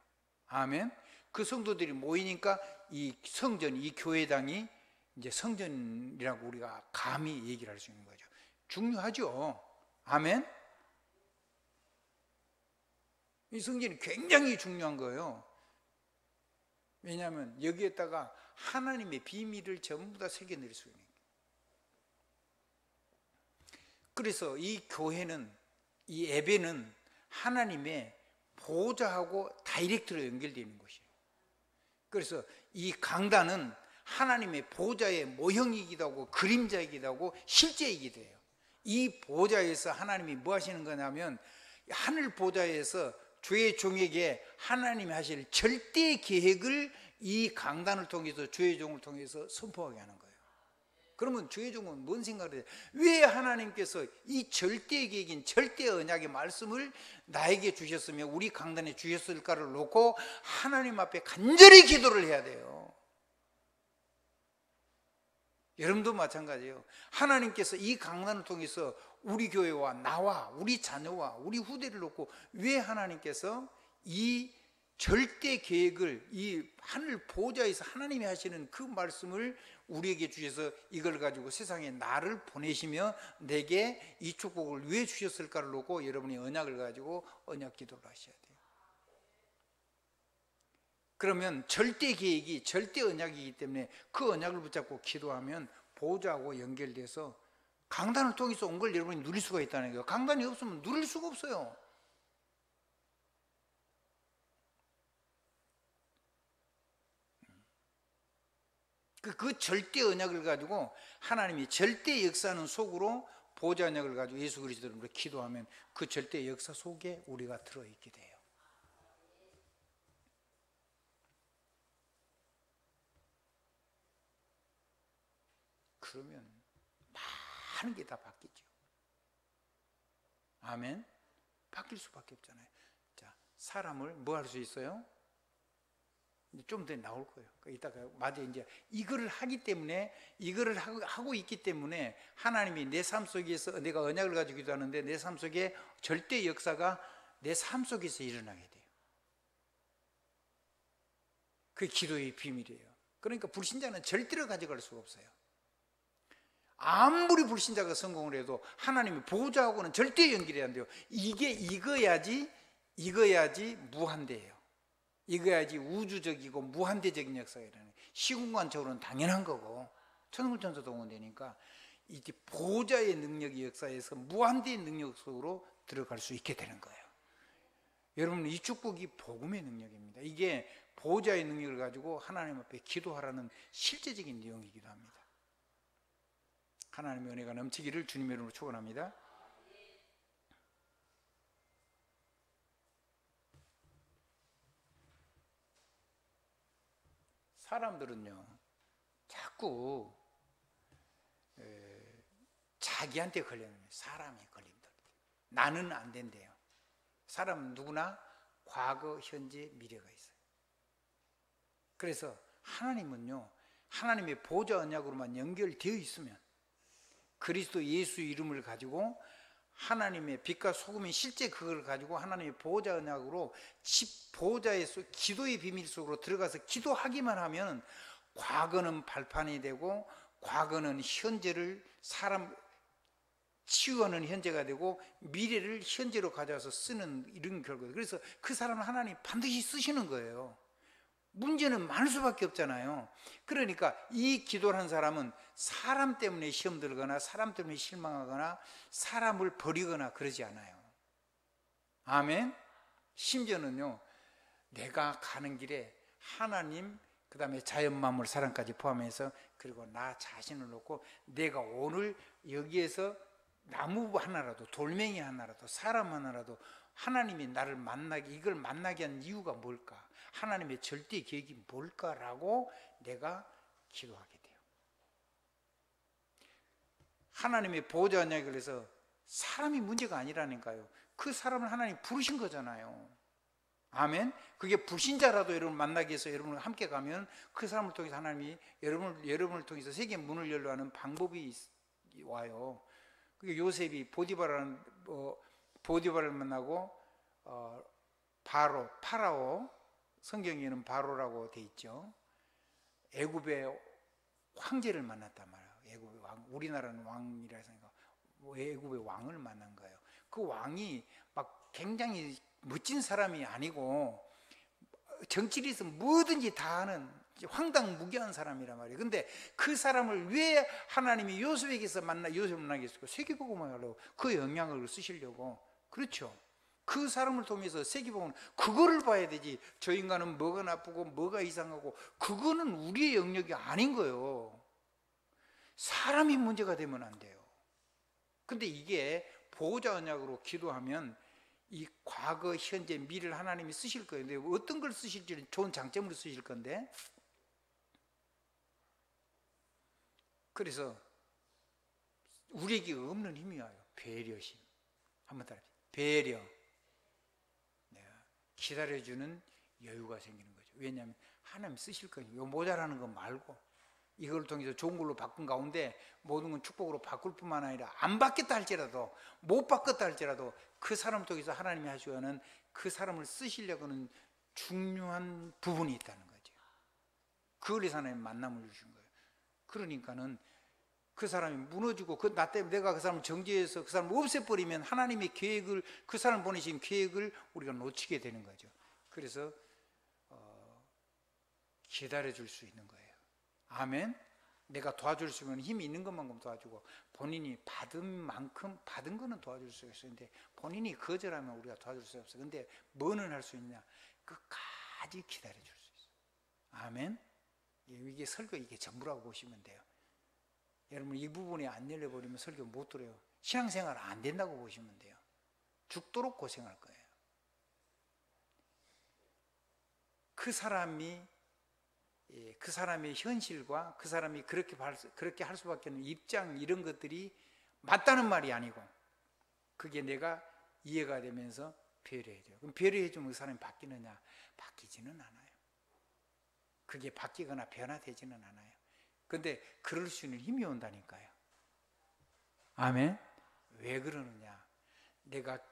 아멘. 그 성도들이 모이니까 이 성전, 이 교회당이 이제 성전이라고 우리가 감히 얘기를 할 수 있는 거죠. 중요하죠. 아멘. 이 성전이 굉장히 중요한 거예요. 왜냐하면 여기에다가 하나님의 비밀을 전부 다 새겨낼 수 있는 거예요. 그래서 이 교회는, 이 예배는 하나님의 보좌하고 다이렉트로 연결되어 있는 것이에요. 그래서 이 강단은 하나님의 보좌의 모형이기도 하고 그림자이기도 하고 실제이기도 해요. 이 보좌에서 하나님이 뭐 하시는 거냐면, 하늘 보좌에서 주의 종에게 하나님이 하실 절대 계획을 이 강단을 통해서, 주의 종을 통해서 선포하게 하는 거예요. 그러면 주의 종은 뭔 생각을 해요? 왜 하나님께서 이 절대 계획인 절대 언약의 말씀을 나에게 주셨으며 우리 강단에 주셨을까를 놓고 하나님 앞에 간절히 기도를 해야 돼요. 여러분도 마찬가지예요. 하나님께서 이 강단을 통해서 우리 교회와 나와 우리 자녀와 우리 후대를 놓고 왜 하나님께서 이 절대 계획을, 이 하늘 보좌에서 하나님이 하시는 그 말씀을 우리에게 주셔서 이걸 가지고 세상에 나를 보내시며 내게 이 축복을 왜 주셨을까를 놓고 여러분이 언약을 가지고 언약 기도를 하셔야 돼요. 그러면 절대 계획이 절대 언약이기 때문에 그 언약을 붙잡고 기도하면 보좌하고 연결돼서 강단을 통해서 온 걸 여러분이 누릴 수가 있다는 거예요. 강단이 없으면 누릴 수가 없어요. 그 절대 언약을 가지고 하나님이 절대 역사하는 속으로 보좌 언약을 가지고 예수 그리스도를 기도하면 그 절대 역사 속에 우리가 들어있게 돼요. 그러면 많은 게 다 바뀌죠. 아멘. 바뀔 수밖에 없잖아요. 자, 사람을 뭐 할 수 있어요? 좀 더 나올 거예요. 이따가 맞아, 이제 이거를 하기 때문에, 이거를 하고 있기 때문에 하나님이 내 삶 속에서, 내가 언약을 가지고 기도하는데 내 삶 속에 절대 역사가 내 삶 속에서 일어나게 돼요. 그게 기도의 비밀이에요. 그러니까 불신자는 절대로 가져갈 수가 없어요. 아무리 불신자가 성공을 해도 하나님이 보호자하고는 절대 연결이 안 돼요. 이게 익어야지 무한대예요. 익어야지 우주적이고 무한대적인 역사가 일어나요. 시공간적으로는 당연한 거고 천군천사 동원되니까 이제 보호자의 능력이 역사에서 무한대의 능력 속으로 들어갈 수 있게 되는 거예요. 여러분, 이 축복이 복음의 능력입니다. 이게 보호자의 능력을 가지고 하나님 앞에 기도하라는 실제적인 내용이기도 합니다. 하나님의 은혜가 넘치기를 주님의 이름으로 축원합니다. 사람들은요, 자꾸 자기한테 걸리는 거예요. 사람이 걸린다. 나는 안 된대요. 사람은 누구나 과거, 현재, 미래가 있어요. 그래서 하나님은요, 하나님의 보좌 언약으로만 연결되어 있으면, 그리스도 예수 이름을 가지고 하나님의 빛과 소금인 실제 그걸 가지고 하나님의 보호자 언약으로 보호자에서 기도의 비밀 속으로 들어가서 기도하기만 하면 과거는 발판이 되고, 과거는 현재를 사람 치유하는 현재가 되고, 미래를 현재로 가져와서 쓰는 이런 결과예요. 그래서 그 사람은 하나님 반드시 쓰시는 거예요. 문제는 많을 수밖에 없잖아요. 그러니까 이 기도를 한 사람은 사람 때문에 시험 들거나 사람 때문에 실망하거나 사람을 버리거나 그러지 않아요. 아멘. 심지어는요, 내가 가는 길에 하나님, 그 다음에 자연 만물 사랑까지 포함해서, 그리고 나 자신을 놓고 내가 오늘 여기에서 나무 하나라도, 돌멩이 하나라도, 사람 하나라도 하나님이 나를 만나게, 이걸 만나게 한 이유가 뭘까? 하나님의 절대 계획이 뭘까라고 내가 기도하게 돼요. 하나님의 보호자 언약을 해서 사람이 문제가 아니라니까요. 그 사람을 하나님 부르신 거잖아요. 아멘. 그게 불신자라도 여러분 만나기 위해서 여러분과 함께 가면 그 사람을 통해서 하나님이 여러분을 통해서 세계 문을 열려 하는 방법이 와요. 그게 요셉이 보디바를 만나고 파라오, 성경에는 바로라고 돼 있죠. 애굽의 황제를 만났단 말이에요. 애굽의 왕, 우리나라는 왕이라 해서 애굽의 왕을 만난 거예요. 그 왕이 막 굉장히 멋진 사람이 아니고 정치리에서 뭐든지 다 하는 황당무계한 사람이란 말이에요. 근데 그 사람을 왜 하나님이 요셉을 만나게 했을까? 세계복음을 하려고, 그 영향을 쓰시려고. 그렇죠. 그 사람을 통해서 세계복음은 그거를 봐야 되지, 저 인간은 뭐가 나쁘고 뭐가 이상하고 그거는 우리의 영역이 아닌 거예요. 사람이 문제가 되면 안 돼요. 근데 이게 보호자 언약으로 기도하면 이 과거, 현재, 미래를 하나님이 쓰실 거예요. 근데 어떤 걸 쓰실지는 좋은 장점으로 쓰실 건데, 그래서 우리에게 없는 힘이 와요. 배려심. 한번 따라해. 배려. 기다려주는 여유가 생기는 거죠. 왜냐하면 하나님 쓰실 거예요. 요 모자라는 거 말고 이걸 통해서 좋은 걸로 바꾼 가운데 모든 건 축복으로 바꿀 뿐만 아니라 안 바뀌었다 할지라도, 못 바꿨다 할지라도 그 사람을 통해서 하나님이 하시고는 그 사람을 쓰시려고는 중요한 부분이 있다는 거죠. 그걸 위해서 하나님 만남을 주신 거예요. 그러니까는 그 사람이 무너지고 나 때문에 내가 그 사람을 정죄해서 그 사람을 없애버리면 하나님의 계획을, 그 사람 보내신 계획을 우리가 놓치게 되는 거죠. 그래서 기다려줄 수 있는 거예요. 아멘. 내가 도와줄 수 있는 힘이 있는 것만큼 도와주고, 본인이 받은 만큼 받은 거는 도와줄 수 있는데 본인이 거절하면 우리가 도와줄 수 없어요. 근데 뭐는 할 수 있냐? 끝까지 기다려줄 수 있어요. 아멘. 이게 설교, 이게 전부라고 보시면 돼요. 여러분, 이 부분이 안 열려버리면 설교 못 들어요. 신앙생활 안 된다고 보시면 돼요. 죽도록 고생할 거예요. 그 사람의 현실과 그 사람이 그렇게 할 수밖에 없는 입장, 이런 것들이 맞다는 말이 아니고, 그게 내가 이해가 되면서 배려해야 돼요. 그럼 배려해주면 그 사람이 바뀌느냐? 바뀌지는 않아요. 그게 바뀌거나 변화되지는 않아요. 근데 그럴 수 있는 힘이 온다니까요. 아멘. 왜 그러느냐? 내가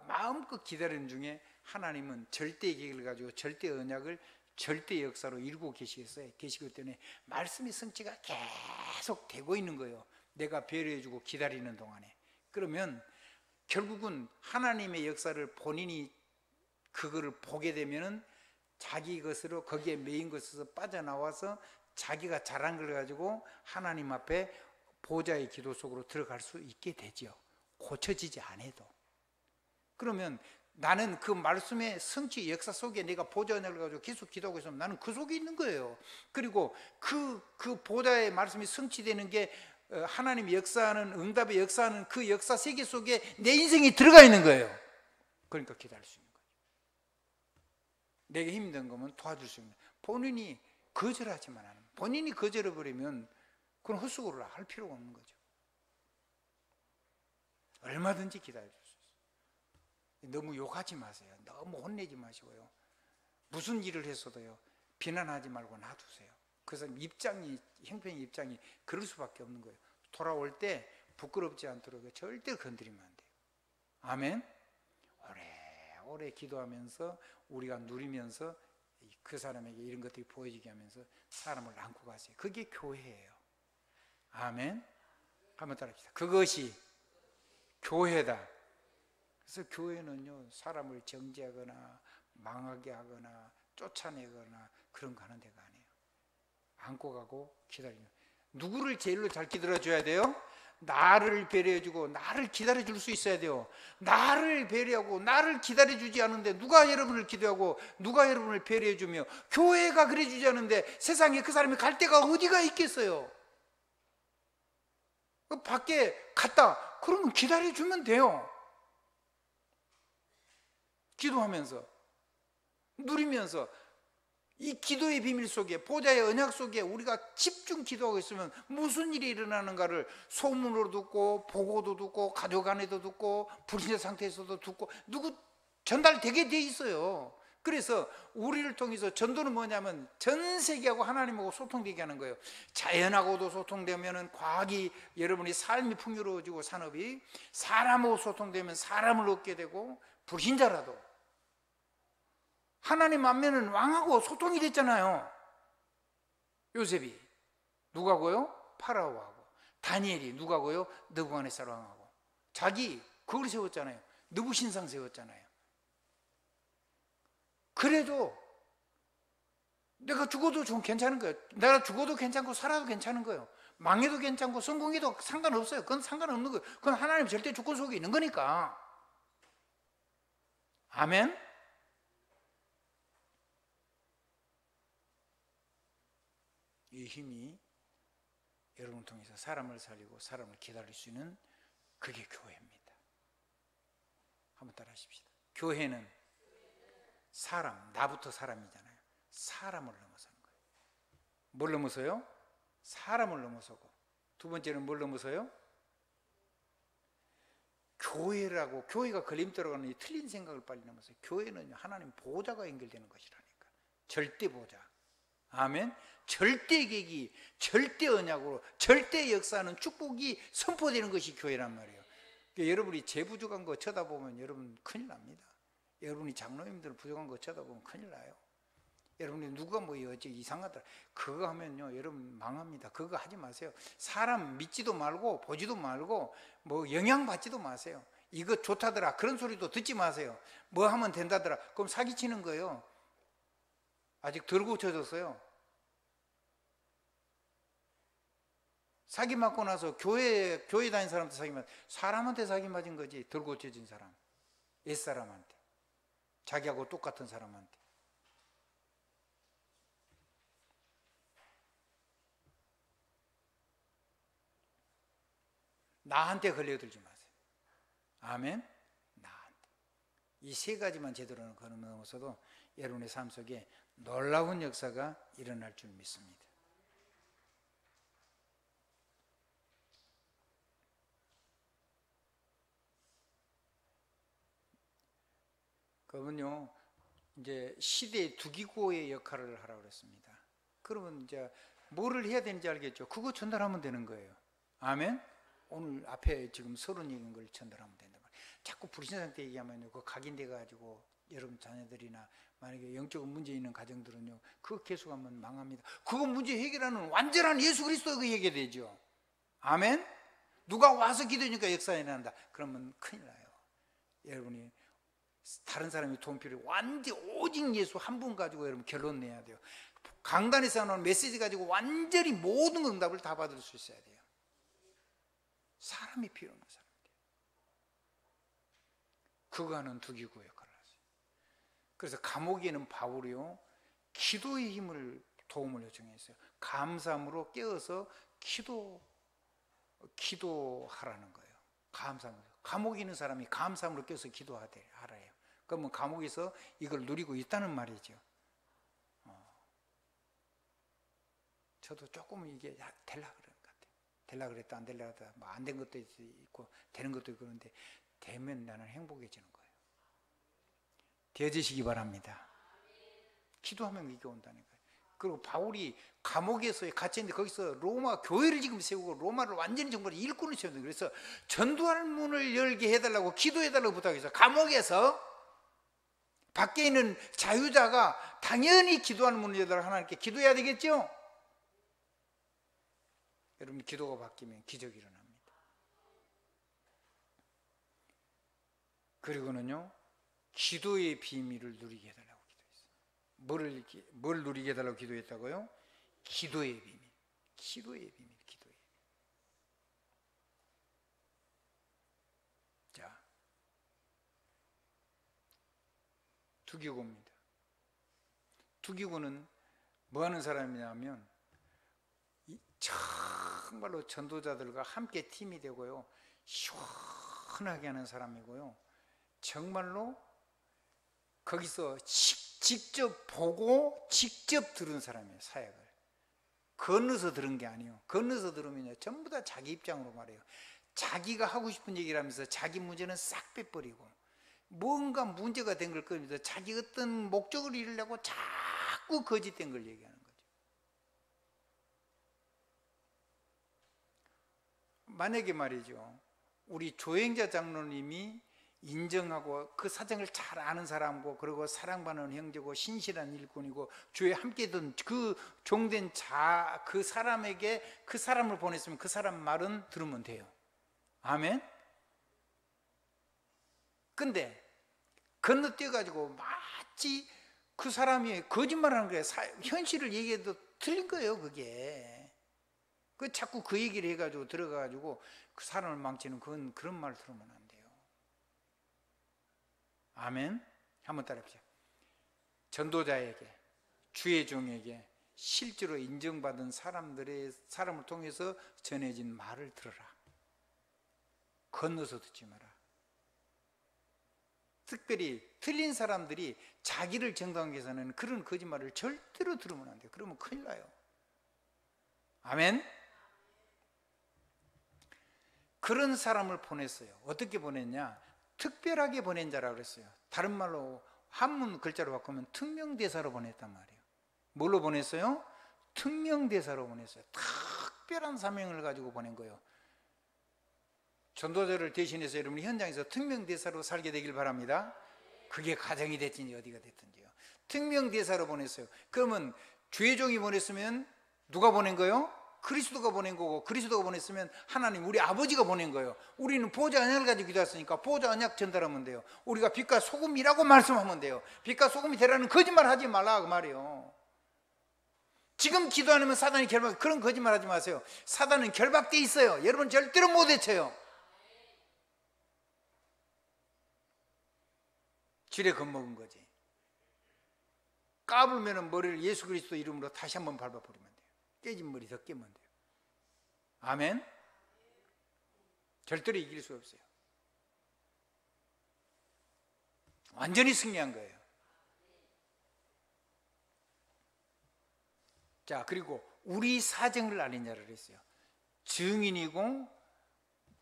마음껏 기다리는 중에 하나님은 절대 계획을 가지고 절대 언약을 절대 역사로 이루고 계시기 때문에 말씀의 성취가 계속 되고 있는 거예요. 내가 배려해주고 기다리는 동안에. 그러면 결국은 하나님의 역사를 본인이 그거를 보게 되면은 자기 것으로, 거기에 매인 것에서 빠져나와서 자기가 잘한 걸 가지고 하나님 앞에 보좌의 기도 속으로 들어갈 수 있게 되죠. 고쳐지지 않아도. 그러면 나는 그 말씀의 성취 역사 속에 내가 보좌를 가지고 계속 기도하고 있으면 나는 그 속에 있는 거예요. 그리고 그 보좌의 말씀이 성취되는 게 하나님이 역사하는, 응답의 역사하는 그 역사 세계 속에 내 인생이 들어가 있는 거예요. 그러니까 기다릴 수 있는 거죠. 내게 힘든 거면 도와줄 수 있는, 본인이 거절하지만 않으면, 본인이 거절해버리면 그건 헛수고를 할 필요가 없는 거죠. 얼마든지 기다려줄 수 있어요. 너무 욕하지 마세요. 너무 혼내지 마시고요. 무슨 일을 했어도요, 비난하지 말고 놔두세요. 그래서 형편의 입장이 그럴 수밖에 없는 거예요. 돌아올 때 부끄럽지 않도록 절대 건드리면 안 돼요. 아멘. 오래 기도하면서 우리가 누리면서 그 사람에게 이런 것들이 보여지게 하면서 사람을 안고 가세요. 그게 교회예요. 아멘. 한번 따라합시다. 그것이 교회다. 그래서 교회는요, 사람을 정죄하거나 망하게 하거나 쫓아내거나 그런 거 하는 데가 아니에요. 안고 가고 기다리는. 누구를 제일로 잘 기다려줘야 돼요? 나를 배려해주고 나를 기다려줄 수 있어야 돼요. 나를 배려하고 나를 기다려주지 않은데 누가 여러분을 기도하고 누가 여러분을 배려해주며, 교회가 그래주지 않은데 세상에 그 사람이 갈 데가 어디가 있겠어요? 밖에 갔다 그러면 기다려주면 돼요. 기도하면서 누리면서 이 기도의 비밀 속에, 보좌의 언약 속에 우리가 집중 기도하고 있으면 무슨 일이 일어나는가를 소문으로 듣고, 보고도 듣고, 가족 안에도 듣고, 불신자 상태에서도 듣고, 누구 전달되게 돼 있어요. 그래서 우리를 통해서 전도는 뭐냐면 전 세계하고 하나님하고 소통되게 하는 거예요. 자연하고도 소통되면 과학이, 여러분이 삶이 풍요로워지고, 산업이 사람하고 소통되면 사람을 얻게 되고, 불신자라도 하나님 앞에는 왕하고 소통이 됐잖아요. 요셉이 누가고요? 파라오하고. 다니엘이 누가고요? 느부갓네살 왕하고. 자기 그걸 세웠잖아요. 느부신상 세웠잖아요. 그래도 내가 죽어도 좀 괜찮은 거예요. 내가 죽어도 괜찮고 살아도 괜찮은 거예요. 망해도 괜찮고 성공해도 상관없어요. 그건 상관없는 거예요. 그건 하나님 절대 주권 속에 있는 거니까. 아멘. 이 힘이 여러분을 통해서 사람을 살리고 사람을 기다릴 수 있는, 그게 교회입니다. 한번 따라 하십시다. 교회는 사람, 나부터 사람이잖아요. 사람을 넘어서는 거예요. 뭘 넘어서요? 사람을 넘어서고. 두 번째는 뭘 넘어서요? 교회라고, 교회가 걸림돌로 가는 이 틀린 생각을 빨리 넘어서요. 교회는 하나님 보좌가 연결되는 것이라니까. 절대 보좌. 아멘. 절대 계기, 절대 언약으로, 절대 역사하는 축복이 선포되는 것이 교회란 말이에요. 그러니까 여러분이 재부족한 거 쳐다보면 여러분 큰일 납니다. 여러분이 장로님들 부족한 거 쳐다보면 큰일 나요. 여러분이 누가 뭐 어째 이상하더라 그거 하면요 여러분 망합니다. 그거 하지 마세요. 사람 믿지도 말고 보지도 말고 뭐 영향받지도 마세요. 이거 좋다더라 그런 소리도 듣지 마세요. 뭐 하면 된다더라 그럼 사기치는 거예요. 아직 덜 고쳐졌어요. 사기 맞고 나서 교회 다닌 사람한테 사기 맞 사람한테 사기 맞은 거지. 덜 고쳐진 사람, 옛사람한테, 자기하고 똑같은 사람한테. 나한테 걸려들지 마세요. 아멘. 나한테. 이 세 가지만 제대로 걸어놓으셔도 여러분의 삶 속에 놀라운 역사가 일어날 줄 믿습니다. 그분요 이제 시대의 두기고의 역할을 하라고 그랬습니다. 그러면 이제 뭐를 해야 되는지 알겠죠? 그거 전달하면 되는 거예요. 아멘. 오늘 앞에 지금 서론 얘기한 걸 전달하면 된다 말이에요. 자꾸 불신 상태 얘기하면 그 각인돼 가지고 여러분 자녀들이나 만약에 영적 문제 있는 가정들은요 그거 계속하면 망합니다. 그거 문제 해결하는 완전한 예수 그리스도가 해결되죠. 아멘. 누가 와서 기도하니까 역사 일어난다. 그러면 큰일 나요. 여러분이 다른 사람이 도움 필요 완전 오직 예수 한 분 가지고 여러분 결론 내야 돼요. 강단에서 나오는 메시지 가지고 완전히 모든 응답을 다 받을 수 있어야 돼요. 사람이 필요 없는 사람들. 그거는 두기고 역할을 하죠. 그래서 감옥에는 바울이요 기도의 힘을 도움을 요청했어요. 감사함으로 깨어서 기도하라는 거예요. 감사함으로. 감옥에 있는 사람이 감사함으로 깨어서 기도하래요. 그러면 감옥에서 이걸 누리고 있다는 말이죠. 저도 조금 이게 되려고 그러는 것 같아요. 되려고 그랬다 안 되려고 했다 뭐 안 된 것도 있고 되는 것도 있고 그런데 되면 나는 행복해지는 거예요. 되어지시기 바랍니다. 기도하면 이게 온다는 거예요. 그리고 바울이 감옥에서 갇혔는데 거기서 로마 교회를 지금 세우고 로마를 완전히 정말 일꾼을 세웠는데 그래서 전도할 문을 열게 해달라고 기도해달라고 부탁해서 감옥에서 밖에 있는 자유자가 당연히 기도하는 문을 열달라고 하나님께 기도해야 되겠죠? 여러분 기도가 바뀌면 기적이 일어납니다. 그리고는요 기도의 비밀을 누리게 해달라고 기도했어요. 뭘 누리게 해달라고 기도했다고요? 기도의 비밀. 기도의 비밀. 기도의 비밀. 자, 두기고입니다. 두기고는 뭐 하는 사람이냐면 정말로 전도자들과 함께 팀이 되고요 시원하게 하는 사람이고요 정말로 거기서 직접 보고 직접 들은 사람이에요. 사역을 건너서 들은 게 아니에요. 건너서 들으면요 전부 다 자기 입장으로 말해요. 자기가 하고 싶은 얘기를 하면서 자기 문제는 싹 빼버리고 뭔가 문제가 된 걸 꺼내면서 자기 어떤 목적을 이루려고 자꾸 거짓된 걸 얘기하는 거죠. 만약에 말이죠 우리 조행자 장로님이 인정하고 그 사정을 잘 아는 사람이고 그리고 사랑받는 형제고 신실한 일꾼이고 주에 함께던 그 종된 그 사람에게 그 사람을 보냈으면 그 사람 말은 들으면 돼요. 아멘. 근데 건너뛰어가지고 마치 그 사람이 거짓말하는 거예요. 현실을 얘기해도 틀린 거예요. 그게 그 자꾸 그 얘기를 해가지고 들어가가지고 그 사람을 망치는 그런 말 들으면 안 돼요. 아멘. 한번 따라해보세요. 전도자에게 주의 종에게 실제로 인정받은 사람을 통해서 전해진 말을 들어라. 건너서 듣지 마라. 특별히 틀린 사람들이 자기를 정당하게 해서는 그런 거짓말을 절대로 들으면 안 돼요. 그러면 큰일 나요. 아멘. 그런 사람을 보냈어요. 어떻게 보냈냐? 특별하게 보낸 자라고 그랬어요. 다른 말로 한문 글자로 바꾸면 특명대사로 보냈단 말이에요. 뭘로 보냈어요? 특명대사로 보냈어요. 특별한 사명을 가지고 보낸 거예요. 전도자를 대신해서 여러분이 현장에서 특명대사로 살게 되길 바랍니다. 그게 가정이 됐든지 어디가 됐든지요. 특명대사로 보냈어요. 그러면 주의종이 보냈으면 누가 보낸 거예요? 그리스도가 보낸 거고, 그리스도가 보냈으면 하나님 우리 아버지가 보낸 거예요. 우리는 보좌 언약을 가지고 기도했으니까 보좌 언약 전달하면 돼요. 우리가 빛과 소금이라고 말씀하면 돼요. 빛과 소금이 되라는 거짓말 하지 말라 그 말이에요. 지금 기도 안 하면 사단이 결박, 그런 거짓말 하지 마세요. 사단은 결박돼 있어요. 여러분 절대로 못 외쳐요. 쥐레 겁먹은 거지. 까불면 머리를 예수 그리스도 이름으로 다시 한번 밟아버리면 돼요. 깨진 머리 더 깨면 돼요. 아멘. 절대로 이길 수 없어요. 완전히 승리한 거예요. 자, 그리고 우리 사정을 알리냐를 했어요. 증인이고,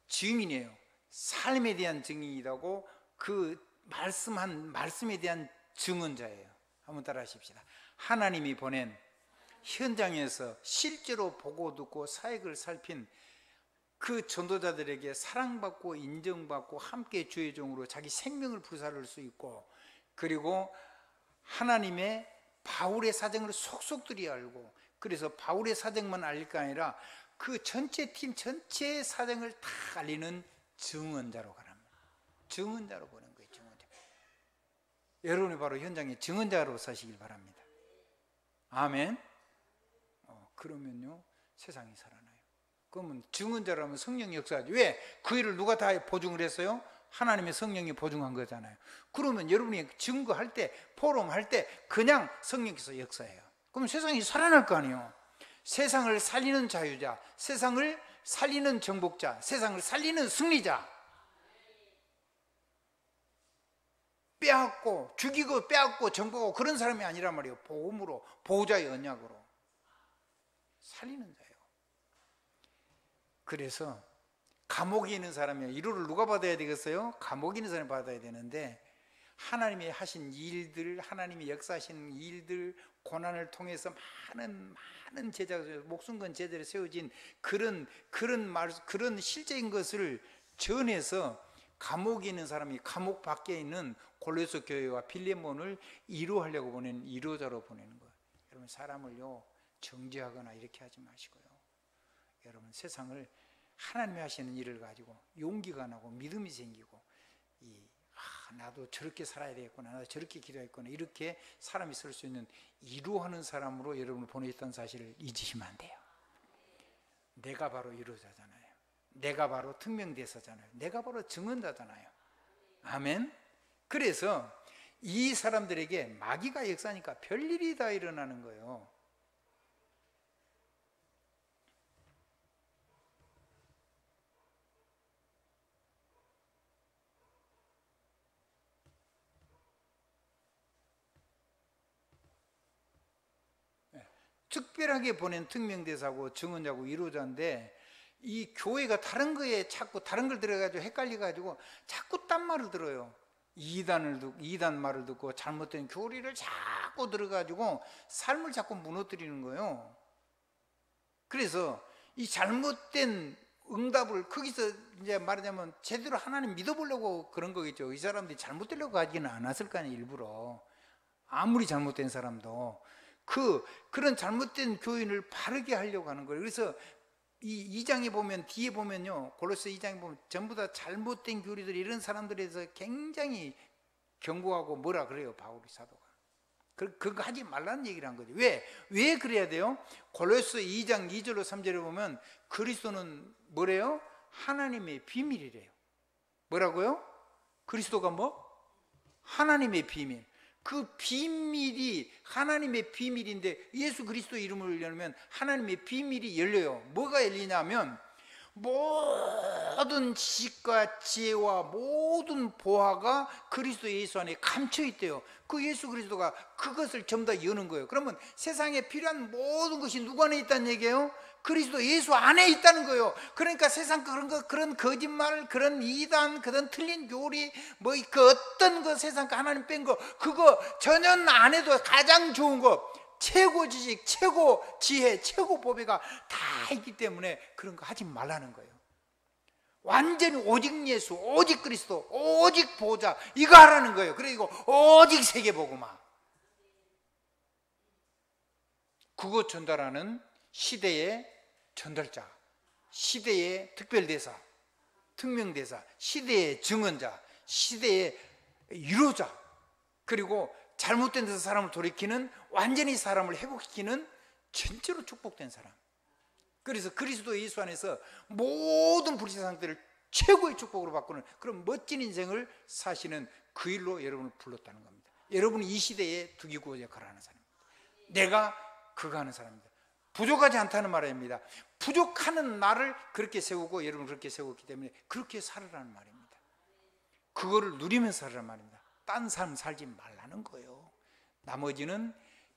증인이에요. 삶에 대한 증인이라고, 그 말씀한 말씀에 대한 증언자예요. 한번 따라 하십시다. 하나님이 보낸 현장에서 실제로 보고 듣고 사역을 살핀 그 전도자들에게 사랑받고 인정받고 함께 주의 종으로 자기 생명을 부사할 수 있고, 그리고 하나님의 바울의 사정을 속속들이 알고, 그래서 바울의 사정만 알릴 게 아니라 그 전체 팀 전체의 사정을 다 알리는 증언자로 가랍니다. 증언자로 보는 거예요. 증언자. 여러분이 바로 현장의 증언자로 서시길 바랍니다. 아멘. 그러면요 세상이 살아나요. 그러면 증언자라면 성령이 역사하죠. 왜? 그 일을 누가 다 보증을 했어요? 하나님의 성령이 보증한 거잖아요. 그러면 여러분이 증거할 때, 포럼할 때 그냥 성령께서 역사해요. 그럼 세상이 살아날 거 아니에요. 세상을 살리는 자유자, 세상을 살리는 정복자, 세상을 살리는 승리자. 빼앗고 죽이고 빼앗고 정복하고 그런 사람이 아니란 말이에요. 복음으로, 보호자의 언약으로 살리는 자예요. 그래서 감옥에 있는 사람이요, 위로를 누가 받아야 되겠어요? 감옥에 있는 사람이 받아야 되는데, 하나님이 하신 일들, 하나님이 역사하신 일들, 고난을 통해서 많은 제자들, 목숨 건 제자들이 세워진 그런 실제인 것을 전해서 감옥에 있는 사람이 감옥 밖에 있는 골로새 교회와 빌레몬을 위로하려고 보낸 위로자로 보내는 거예요. 여러분 사람을요 정죄하거나 이렇게 하지 마시고요. 여러분 세상을 하나님이 하시는 일을 가지고 용기가 나고 믿음이 생기고, 나도 저렇게 살아야 되겠구나, 나도 저렇게 기도했구나, 이렇게 사람이 쓸 수 있는 위로하는 사람으로 여러분을 보내셨다는 사실을 잊으시면 안 돼요. 내가 바로 위로자잖아요. 내가 바로 특명대사잖아요. 내가 바로 증언자잖아요. 아멘. 그래서 이 사람들에게 마귀가 역사하니까 별일이 다 일어나는 거예요. 특별하게 보낸 특명대사고 증언자고 위로자인데, 이 교회가 다른 거에 자꾸 다른 걸 들어가지고 헷갈려가지고 자꾸 딴 말을 들어요. 이단 말을 듣고 잘못된 교리를 자꾸 들어가지고 삶을 자꾸 무너뜨리는 거예요. 그래서 이 잘못된 응답을 거기서 이제 말하자면 제대로 하나님 믿어보려고 그런 거겠죠. 이 사람들이 잘못되려고 하지는 않았을 거 아니에요. 일부러 아무리 잘못된 사람도 그런 잘못된 교인을 바르게 하려고 하는 거예요. 그래서 이 2장에 보면, 뒤에 보면요, 골로새 2장에 보면 전부 다 잘못된 교리들, 이런 사람들에서 굉장히 경고하고 뭐라 그래요, 바울이 사도가. 그거 하지 말라는 얘기를 한 거죠. 왜 그래야 돼요? 골로새 2장 2절로 3절에 보면 그리스도는 뭐래요? 하나님의 비밀이래요. 뭐라고요? 그리스도가 뭐? 하나님의 비밀. 그 비밀이 하나님의 비밀인데, 예수 그리스도 이름을 열면 하나님의 비밀이 열려요. 뭐가 열리냐면 모든 지식과 지혜와 모든 보화가 그리스도 예수 안에 감춰 있대요. 그 예수 그리스도가 그것을 전부 다 여는 거예요. 그러면 세상에 필요한 모든 것이 누구 안에 있다는 얘기예요? 그리스도 예수 안에 있다는 거예요. 그러니까 세상 그런 거짓말, 그런 이단, 그런 틀린 교리, 그 어떤 거 세상 하나님 뺀 거, 그거 전혀 안 해도 가장 좋은 거, 최고 지식, 최고 지혜, 최고 보배가 다 있기 때문에 그런 거 하지 말라는 거예요. 완전히 오직 예수, 오직 그리스도, 오직 보좌 이거 하라는 거예요. 그리고 오직 세계복음화. 그거 전달하는 시대의 전달자, 시대의 특별대사, 특명대사, 시대의 증언자, 시대의 위로자, 그리고 잘못된 데서 사람을 돌이키는, 완전히 사람을 회복시키는 전체로 축복된 사람. 그래서 그리스도 예수 안에서 모든 불신 상태를 최고의 축복으로 바꾸는 그런 멋진 인생을 사시는 그 일로 여러분을 불렀다는 겁니다. 여러분은 이 시대에 두기구호 역할을 하는 사람입니다. 내가 그거 하는 사람입니다. 부족하지 않다는 말입니다. 부족하는 나를 그렇게 세우고 여러분을 그렇게 세웠기 때문에 그렇게 살으라는 말입니다. 그거를 누리면서 살으라는 말입니다. 딴 삶 살지 말라는 거예요. 나머지는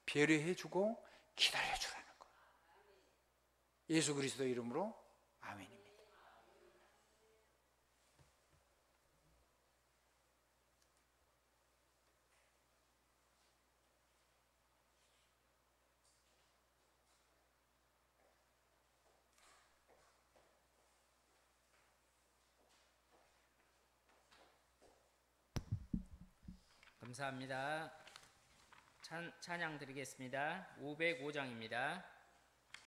배려해주고 기다려주라는 거예요. 예수 그리스도 이름으로 아멘입니다. 감사합니다. 찬양 드리겠습니다. 505장입니다.